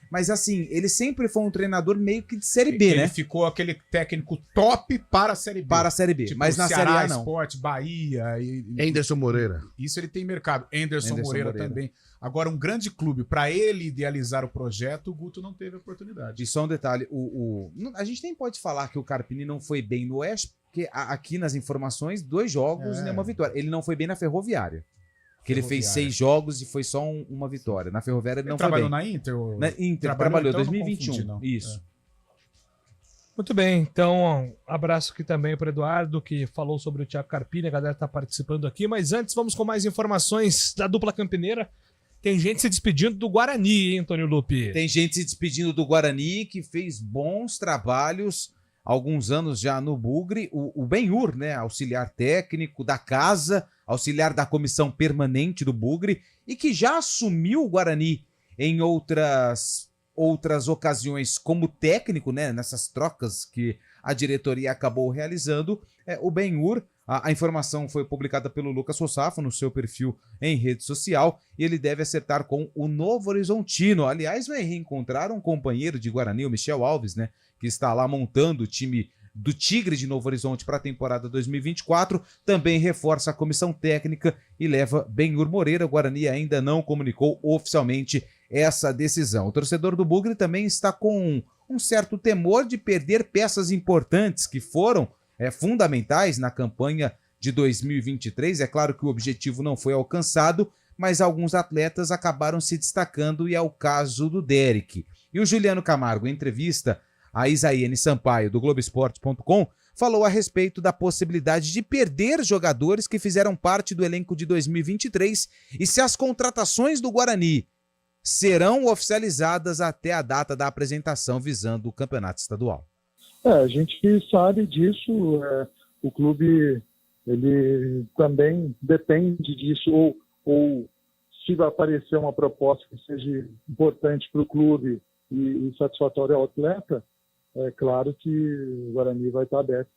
mas assim, ele sempre foi um treinador meio que de Série B, né? Ele ficou aquele técnico top para a Série B. Para a Série B, tipo, mas na Ceará, Série A não. Sport, Bahia... Anderson Moreira. Isso ele tem mercado. Anderson Moreira também. Agora, um grande clube, para ele idealizar o projeto, o Guto não teve oportunidade. E só um detalhe, a gente nem pode falar que o Carpini não foi bem no Oeste, porque aqui nas informações, 2 jogos e nenhuma vitória. Ele não foi bem na Ferroviária. Que ele fez 6 jogos e foi só uma vitória. Na Ferroviária ele não foi bem. Trabalhou na Inter? Na Inter, trabalhou em então, 2021. Não confundi, não. Isso. Muito bem, então abraço aqui também para o Eduardo, que falou sobre o Thiago Carpini, a galera está participando aqui, mas antes vamos com mais informações da dupla campineira. Tem gente se despedindo do Guarani, hein, Antônio Lupi? Tem gente se despedindo do Guarani, que fez bons trabalhos há alguns anos já no Bugre. O Benhur, né, auxiliar técnico da casa, auxiliar da comissão permanente do Bugre, e que já assumiu o Guarani em outras ocasiões como técnico, né, nessas trocas que a diretoria acabou realizando. O Benhur, a informação foi publicada pelo Lucas Rossafo no seu perfil em rede social, e ele deve acertar com o Novo Horizontino. Aliás, vai reencontrar um companheiro de Guarani, o Michel Alves, né, que está lá montando o time do Tigre de Novo Horizonte para a temporada 2024, também reforça a comissão técnica e leva Benhur Moreira. O Guarani ainda não comunicou oficialmente essa decisão. O torcedor do Bugre também está com um certo temor de perder peças importantes que foram fundamentais na campanha de 2023. É claro que o objetivo não foi alcançado, mas alguns atletas acabaram se destacando, e é o caso do Derek. E o Juliano Camargo, em entrevista a Isaíane Sampaio, do Globoesporte.com, falou a respeito da possibilidade de perder jogadores que fizeram parte do elenco de 2023 e se as contratações do Guarani serão oficializadas até a data da apresentação visando o campeonato estadual. A gente sabe disso, o clube ele também depende disso, ou se vai aparecer uma proposta que seja importante para o clube e satisfatória ao atleta, é claro que o Guarani vai estar aberto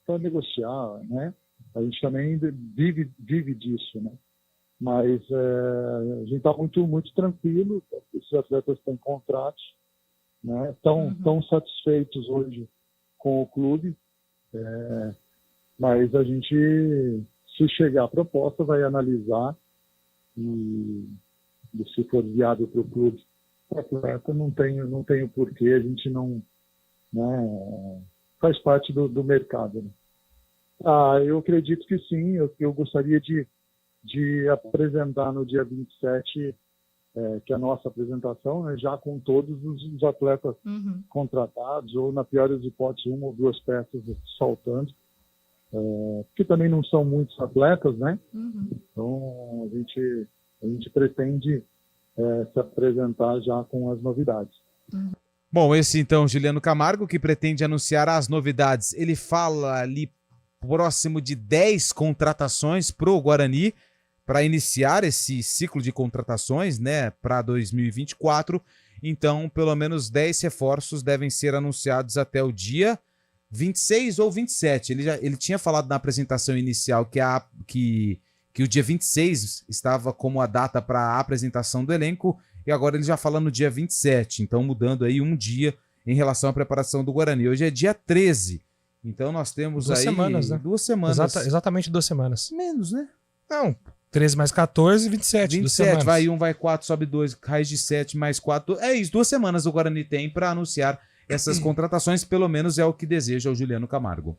para negociar, né? A gente também vive disso, né? Mas a gente está muito tranquilo, esses atletas têm contratos, né? Estão satisfeitos hoje com o clube, mas a gente, se chegar a proposta, vai analisar e se for viável para o clube, o atleta não tem o porquê, a gente não, né, faz parte do mercado, né? Eu acredito que sim, eu gostaria de apresentar no dia 27, que é a nossa apresentação, né, já com todos os atletas contratados, ou na pior das hipóteses, 1 ou 2 peças saltando, porque também não são muitos atletas, né? Então a gente pretende se apresentar já com as novidades. Bom, esse então Juliano Camargo, que pretende anunciar as novidades. Ele fala ali próximo de 10 contratações para o Guarani, para iniciar esse ciclo de contratações, né, para 2024. Então, pelo menos 10 reforços devem ser anunciados até o dia 26 ou 27. Ele tinha falado na apresentação inicial que o dia 26 estava como a data para a apresentação do elenco, e agora ele já fala no dia 27, então mudando aí um dia em relação à preparação do Guarani. Hoje é dia 13, então nós temos 2 semanas, né? 2 semanas. Exatamente 2 semanas. Menos, né? Não, 13 mais 14, 27. 27, vai 1, vai 4, sobe 2, raiz de 7 mais 4. É isso, 2 semanas o Guarani tem para anunciar essas contratações, pelo menos é o que deseja o Juliano Camargo.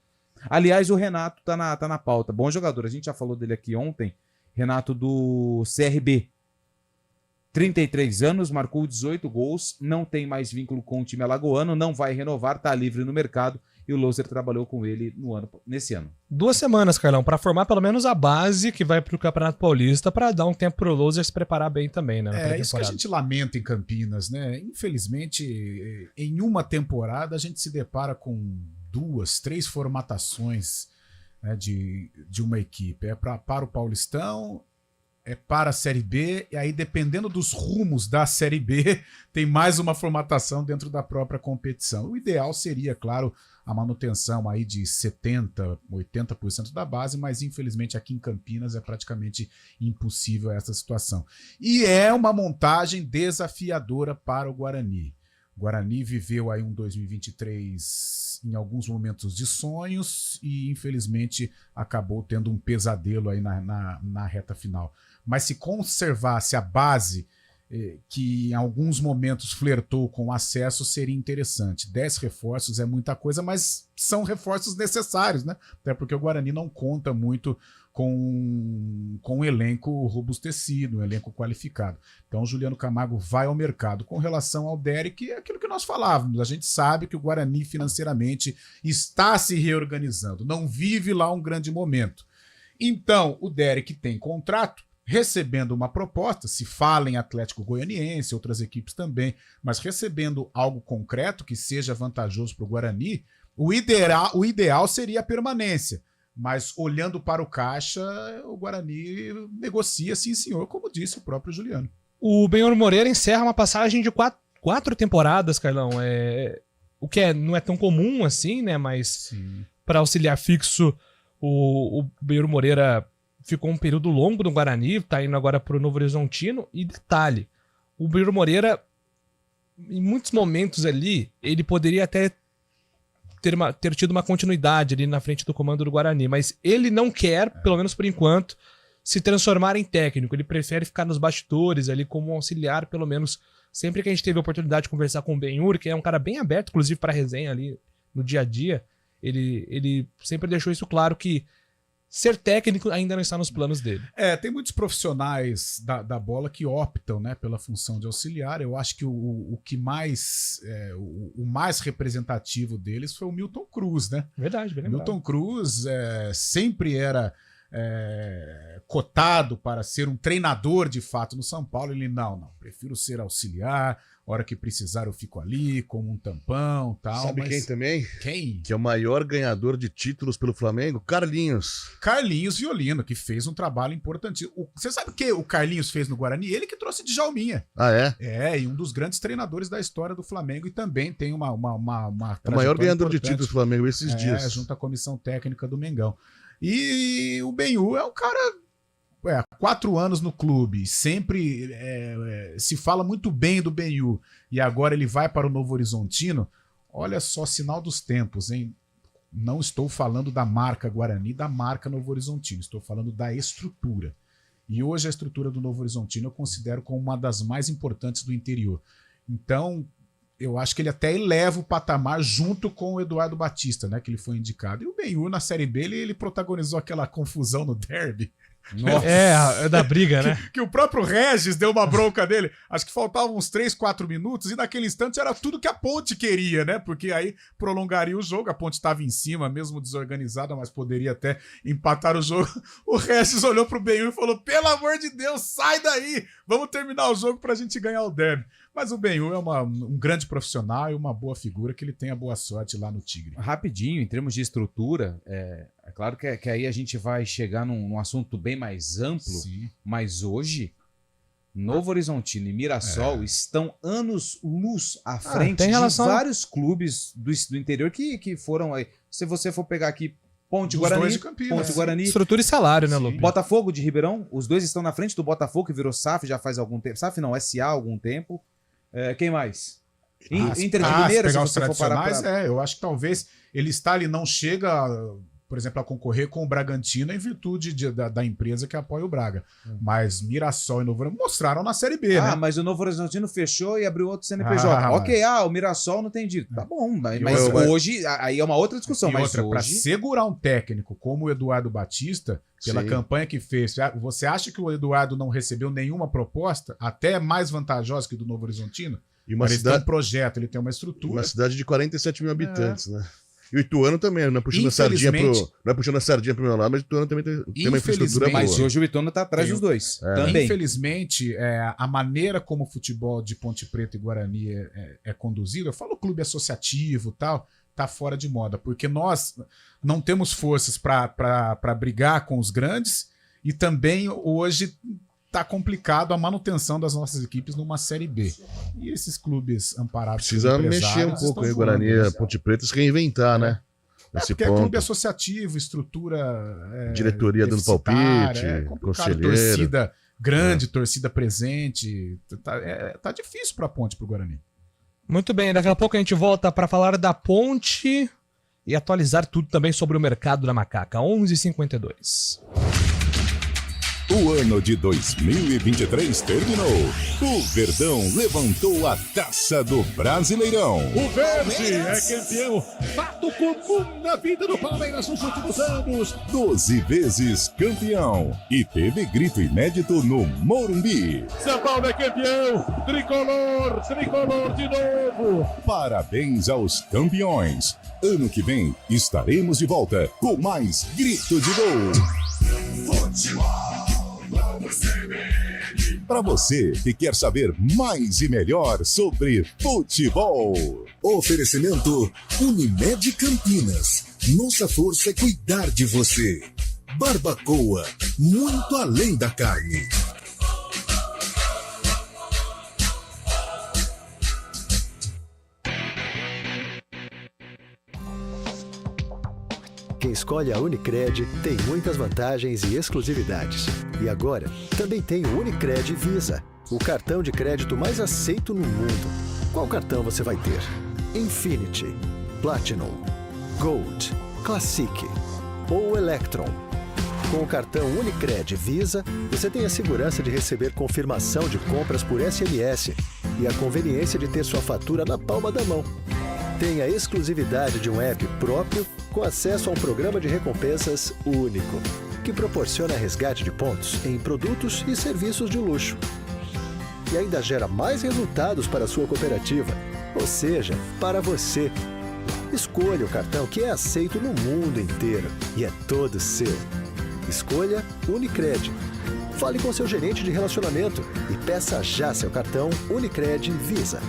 Aliás, o Renato tá na pauta. Bom jogador, a gente já falou dele aqui ontem. Renato do CRB. 33 anos, marcou 18 gols, não tem mais vínculo com o time alagoano, não vai renovar, tá livre no mercado, e o Loser trabalhou com ele nesse ano. 2 semanas, Carlão, para formar pelo menos a base que vai pro Campeonato Paulista, para dar um tempo pro Loser se preparar bem também, né? Isso que a gente lamenta em Campinas, né? Infelizmente, em uma temporada a gente se depara com 2, 3 formatações, né, de uma equipe. Para o Paulistão, para a Série B, e aí dependendo dos rumos da Série B, tem mais uma formatação dentro da própria competição. O ideal seria, claro, a manutenção aí de 70%, 80% da base, mas infelizmente aqui em Campinas é praticamente impossível essa situação. E é uma montagem desafiadora para o Guarani. O Guarani viveu aí um 2023 em alguns momentos de sonhos e infelizmente acabou tendo um pesadelo aí na reta final. Mas se conservasse a base que em alguns momentos flertou com o acesso, seria interessante. 10 reforços é muita coisa, mas são reforços necessários, né? Até porque o Guarani não conta muito com um elenco robustecido, um elenco qualificado. Então o Juliano Camargo vai ao mercado. Com relação ao Derek, é aquilo que nós falávamos. A gente sabe que o Guarani financeiramente está se reorganizando, não vive lá um grande momento. Então o Derek tem contrato, recebendo uma proposta, se fala em Atlético Goianiense, outras equipes também, mas recebendo algo concreto que seja vantajoso para o Guarani, o ideal seria a permanência. Mas olhando para o caixa, o Guarani negocia, sim senhor, como disse o próprio Juliano. O Benhor Moreira encerra uma passagem de quatro temporadas, Carlão. O que não é tão comum assim, né? Mas para auxiliar fixo, o Benhor Moreira ficou um período longo no Guarani, tá indo agora para o Novo Horizontino. E detalhe, o Benhor Moreira, em muitos momentos ali, ele poderia até ter tido uma continuidade ali na frente do comando do Guarani, mas ele não quer, pelo menos por enquanto, se transformar em técnico. Ele prefere ficar nos bastidores ali como auxiliar, pelo menos sempre que a gente teve a oportunidade de conversar com o Benhur, que é um cara bem aberto, inclusive para resenha ali no dia a dia, ele sempre deixou isso claro, que ser técnico ainda não está nos planos dele. Tem muitos profissionais da bola que optam, né, pela função de auxiliar. Eu acho que o mais representativo deles foi o Milton Cruz, né? Verdade, bem lembrado. Milton Cruz sempre era cotado para ser um treinador de fato no São Paulo. Ele, não, prefiro ser auxiliar, hora que precisar eu fico ali, como um tampão, tal. Sabe quem também? Quem? Que é o maior ganhador de títulos pelo Flamengo? Carlinhos Violino, que fez um trabalho importantíssimo. Você sabe o que o Carlinhos fez no Guarani? Ele que trouxe Djalminha. Ah, é? E um dos grandes treinadores da história do Flamengo, e também tem uma o maior ganhador de títulos do Flamengo esses dias. Junto à comissão técnica do Mengão. E o Benhur é um cara... 4 anos no clube, sempre se fala muito bem do Benhur, e agora ele vai para o Novo Horizontino. Olha só, sinal dos tempos, hein? Não estou falando da marca Guarani, da marca Novo Horizontino, estou falando da estrutura. E hoje a estrutura do Novo Horizontino eu considero como uma das mais importantes do interior. Então, eu acho que ele até eleva o patamar junto com o Eduardo Batista, né, que ele foi indicado. E o Benhur, na Série B, ele protagonizou aquela confusão no derby. Nossa. É da briga, né? Que o próprio Regis deu uma bronca dele. Acho que faltavam uns 3, 4 minutos, e naquele instante era tudo que a Ponte queria, né? Porque aí prolongaria o jogo. A Ponte estava em cima, mesmo desorganizada, mas poderia até empatar o jogo. O Regis olhou pro Benhur e falou: pelo amor de Deus, sai daí! Vamos terminar o jogo pra gente ganhar o derby. Mas o Benhur é um grande profissional e uma boa figura, que ele tenha boa sorte lá no Tigre. Rapidinho, em termos de estrutura, é claro que aí a gente vai chegar num assunto bem mais amplo. Sim. Mas hoje, Novo Horizontino e Mirassol estão anos-luz à frente de vários clubes do interior que foram aí. Se você for pegar aqui Ponte Guarani. Estrutura e salário, né, Lupe? Botafogo de Ribeirão, os dois estão na frente do Botafogo, que virou SAF já faz algum tempo. SAF não, SA há algum tempo. Quem mais? Inter de Limeira, se você for parar eu acho que talvez ele está ali, não chega, por exemplo, a concorrer com o Bragantino em virtude da empresa que apoia o Braga. Mas Mirassol e Novo Horizontino mostraram na Série B, né? Mas o Novo Horizontino fechou e abriu outro CNPJ. O Mirassol não tem dito. Tá bom, mas hoje, aí é uma outra discussão. Mas hoje... Para segurar um técnico como o Eduardo Batista, pela campanha que fez, você acha que o Eduardo não recebeu nenhuma proposta, até mais vantajosa que do Novo Horizontino? E uma cidade... Ele tem um projeto, ele tem uma estrutura. Uma cidade de 47 mil habitantes, né? E o Ituano também, não é puxando a sardinha pro meu lado, mas o Ituano também tem uma infraestrutura boa. Mas hoje o Ituano está atrás dos dois. Também. Infelizmente, a maneira como o futebol de Ponte Preta e Guarani é conduzido, eu falo clube associativo e tal, tá fora de moda, porque nós não temos forças para brigar com os grandes, e também hoje tá complicado a manutenção das nossas equipes numa Série B. E esses clubes amparados... Precisa mexer um pouco aí, Guarani, Ponte Preta, se reinventar, né? Porque é clube associativo, estrutura... diretoria dando palpite, conselheiro. Torcida grande, torcida presente. Tá difícil pra Ponte, pro Guarani. Muito bem, daqui a pouco a gente volta para falar da Ponte e atualizar tudo também sobre o mercado da Macaca. 11h52. O ano de 2023 terminou. O Verdão levantou a taça do Brasileirão. O Verde é campeão. Fato comum na vida do Palmeiras nos últimos anos. 12 vezes campeão. E teve grito inédito no Morumbi. São Paulo é campeão. Tricolor de novo. Parabéns aos campeões. Ano que vem estaremos de volta com mais grito de gol. Futebol. Para você que quer saber mais e melhor sobre futebol. Oferecimento Unimed Campinas. Nossa força é cuidar de você. Barbacoa, muito além da carne. Quem escolhe a Unicred tem muitas vantagens e exclusividades. E agora, também tem o Unicred Visa, o cartão de crédito mais aceito no mundo. Qual cartão você vai ter? Infinity, Platinum, Gold, Classic ou Electron? Com o cartão Unicred Visa, você tem a segurança de receber confirmação de compras por SMS e a conveniência de ter sua fatura na palma da mão. Tem a exclusividade de um app próprio com acesso a um programa de recompensas único, que proporciona resgate de pontos em produtos e serviços de luxo. E ainda gera mais resultados para a sua cooperativa, ou seja, para você. Escolha o cartão que é aceito no mundo inteiro e é todo seu. Escolha Unicred. Fale com seu gerente de relacionamento e peça já seu cartão Unicred Visa.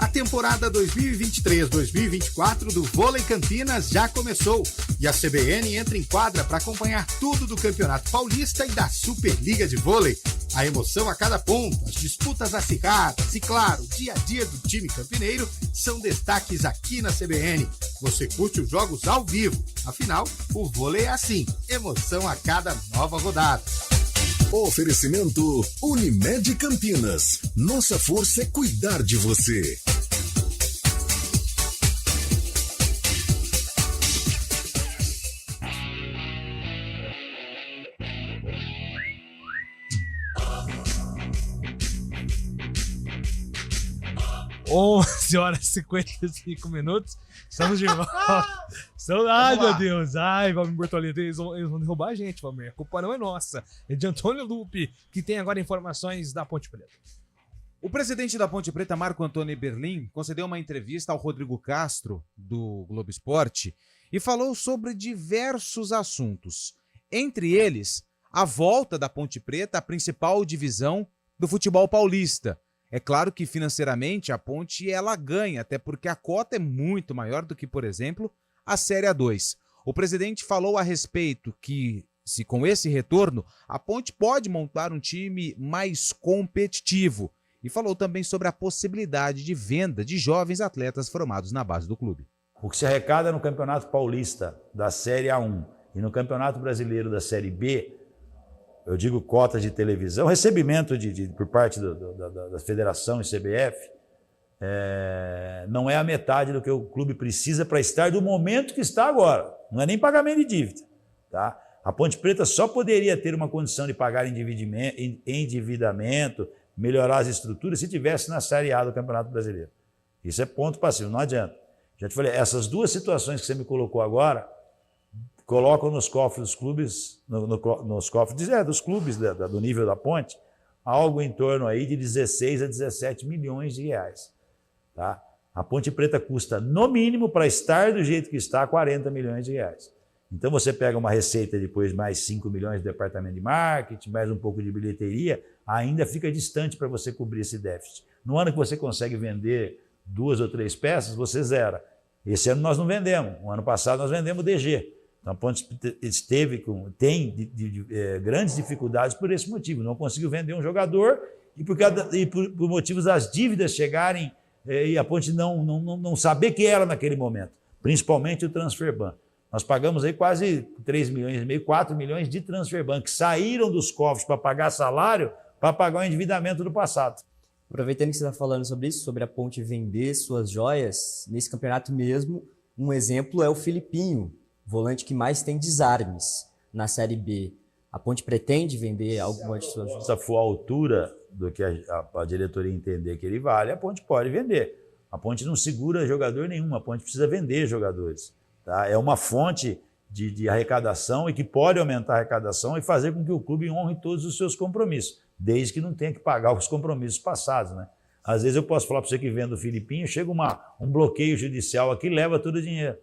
A temporada 2023-2024 do Vôlei Campinas já começou e a CBN entra em quadra para acompanhar tudo do Campeonato Paulista e da Superliga de Vôlei. A emoção a cada ponto, as disputas acirradas e, claro, o dia a dia do time campineiro são destaques aqui na CBN. Você curte os jogos ao vivo, afinal, o vôlei é assim, emoção a cada nova rodada. Oferecimento Unimed Campinas. Nossa força é cuidar de você. Onze horas e 55 minutos. Estamos de volta. Ai, meu Deus. Ai, Valmir Bortoleto, eles vão derrubar a gente, Valmir. A culpa não é nossa. É de Antônio Lupe, que tem agora informações da Ponte Preta. O presidente da Ponte Preta, Marco Antônio Berlim, concedeu uma entrevista ao Rodrigo Castro, do Globo Esporte, e falou sobre diversos assuntos. Entre eles, a volta da Ponte Preta à principal divisão do futebol paulista. É claro que financeiramente a Ponte ela ganha, até porque a cota é muito maior do que, por exemplo, a Série A2. O presidente falou a respeito que, se com esse retorno, a Ponte pode montar um time mais competitivo. E falou também sobre a possibilidade de venda de jovens atletas formados na base do clube. O que se arrecada no Campeonato Paulista da Série A1 e no Campeonato Brasileiro da Série B, eu digo cotas de televisão, recebimento por parte da federação e CBF, não é a metade do que o clube precisa para estar do momento que está agora. Não é nem pagamento de dívida. Tá? A Ponte Preta só poderia ter uma condição de pagar endividamento, melhorar as estruturas, se tivesse na Série A do Campeonato Brasileiro. Isso é ponto passivo, não adianta. Já te falei, essas duas situações que você me colocou agora, colocam nos cofres dos clubes, nos cofres dos clubes do nível da Ponte, algo em torno aí de 16 a 17 milhões de reais. Tá? A Ponte Preta custa, no mínimo, para estar do jeito que está, 40 milhões de reais. Então você pega uma receita depois mais 5 milhões do departamento de marketing, mais um pouco de bilheteria, ainda fica distante para você cobrir esse déficit. No ano que você consegue vender 2 ou 3 peças, você zera. Esse ano nós não vendemos. O ano passado nós vendemos DG. Então a Ponte tem grandes dificuldades por esse motivo. Não conseguiu vender um jogador e por motivos das dívidas chegarem e a Ponte não saber que era naquele momento. Principalmente o Transferban. Nós pagamos aí quase 3 milhões e meio, 4 milhões de Transferban, que saíram dos cofres para pagar salário, para pagar o endividamento do passado. Aproveitando que você está falando sobre isso, sobre a Ponte vender suas joias, nesse campeonato mesmo, Um exemplo é o Filipinho, volante que mais tem desarmes na Série B. A Ponte pretende vender alguma de suas... Se for a altura do que a diretoria entender que ele vale, a Ponte pode vender. A Ponte não segura jogador nenhum, a Ponte precisa vender jogadores. Tá? É uma fonte de arrecadação e que pode aumentar a arrecadação e fazer com que o clube honre todos os seus compromissos, desde que não tenha que pagar os compromissos passados, né? Às vezes eu posso falar para você que vende o Filipinho, chega um bloqueio judicial aqui e leva todo o dinheiro.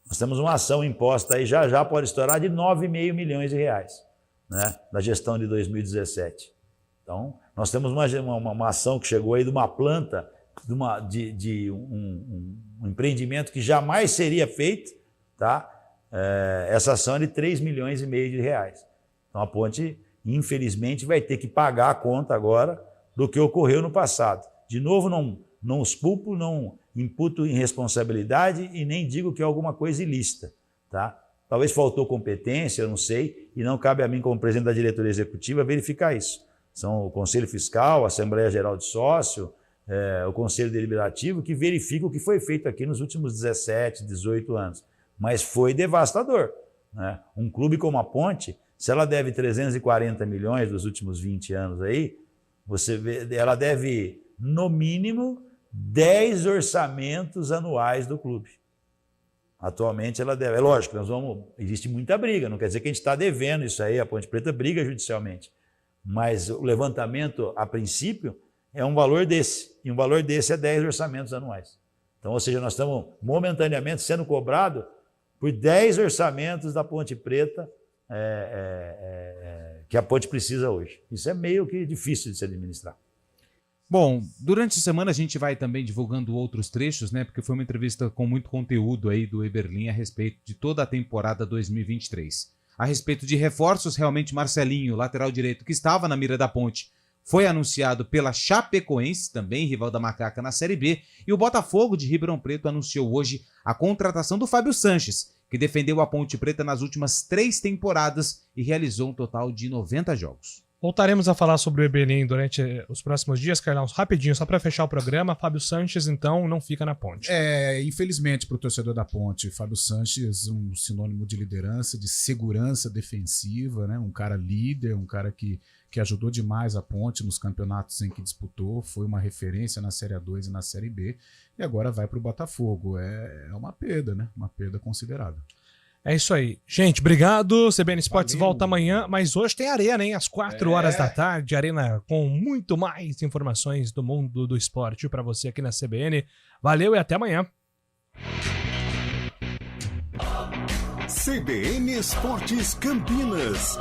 Nós temos uma ação imposta aí, já pode estourar, de 9,5 milhões de reais, né, da gestão de 2017. Então, nós temos uma ação que chegou aí de uma planta, de um empreendimento que jamais seria feito, tá? Essa ação é de 3,5 milhões de reais. Então, a Ponte, infelizmente, vai ter que pagar a conta agora do que ocorreu no passado. De novo, não os culpo, não imputo irresponsabilidade e nem digo que é alguma coisa ilícita, tá? Talvez faltou competência, eu não sei, e não cabe a mim, como presidente da diretoria executiva, verificar isso. São o Conselho Fiscal, a Assembleia Geral de Sócio, o Conselho Deliberativo, que verifica o que foi feito aqui nos últimos 17, 18 anos. Mas foi devastador, né? Um clube como a Ponte, se ela deve 340 milhões dos últimos 20 anos aí, você vê, ela deve, no mínimo, 10 orçamentos anuais do clube. Atualmente ela deve. É lógico, existe muita briga, não quer dizer que a gente está devendo isso aí, a Ponte Preta briga judicialmente. Mas o levantamento, a princípio, é um valor desse. E um valor desse é 10 orçamentos anuais. Então, ou seja, nós estamos momentaneamente sendo cobrados por 10 orçamentos da Ponte Preta que a Ponte precisa hoje. Isso é meio que difícil de se administrar. Bom, durante a semana a gente vai também divulgando outros trechos, né? Porque foi uma entrevista com muito conteúdo aí do Eberlin a respeito de toda a temporada 2023. A respeito de reforços, realmente Marcelinho, lateral direito, que estava na mira da Ponte, foi anunciado pela Chapecoense, também rival da Macaca na Série B, e o Botafogo de Ribeirão Preto anunciou hoje a contratação do Fábio Sanches, que defendeu a Ponte Preta nas últimas 3 temporadas e realizou um total de 90 jogos. Voltaremos a falar sobre o Eberlin durante os próximos dias, Carlão. Rapidinho, só para fechar o programa, Fábio Sanches, então, não fica na Ponte. Infelizmente para o torcedor da Ponte, Fábio Sanches, um sinônimo de liderança, de segurança defensiva, né? Um cara líder, um cara que ajudou demais a Ponte nos campeonatos em que disputou, foi uma referência na Série A2 e na Série B, e agora vai para o Botafogo. É uma perda, né? Uma perda considerável. É isso aí. Gente, obrigado. CBN Esportes volta amanhã, mas hoje tem Arena, hein? Às 4 horas da tarde. Arena com muito mais informações do mundo do esporte para você aqui na CBN. Valeu e até amanhã. CBN Esportes Campinas.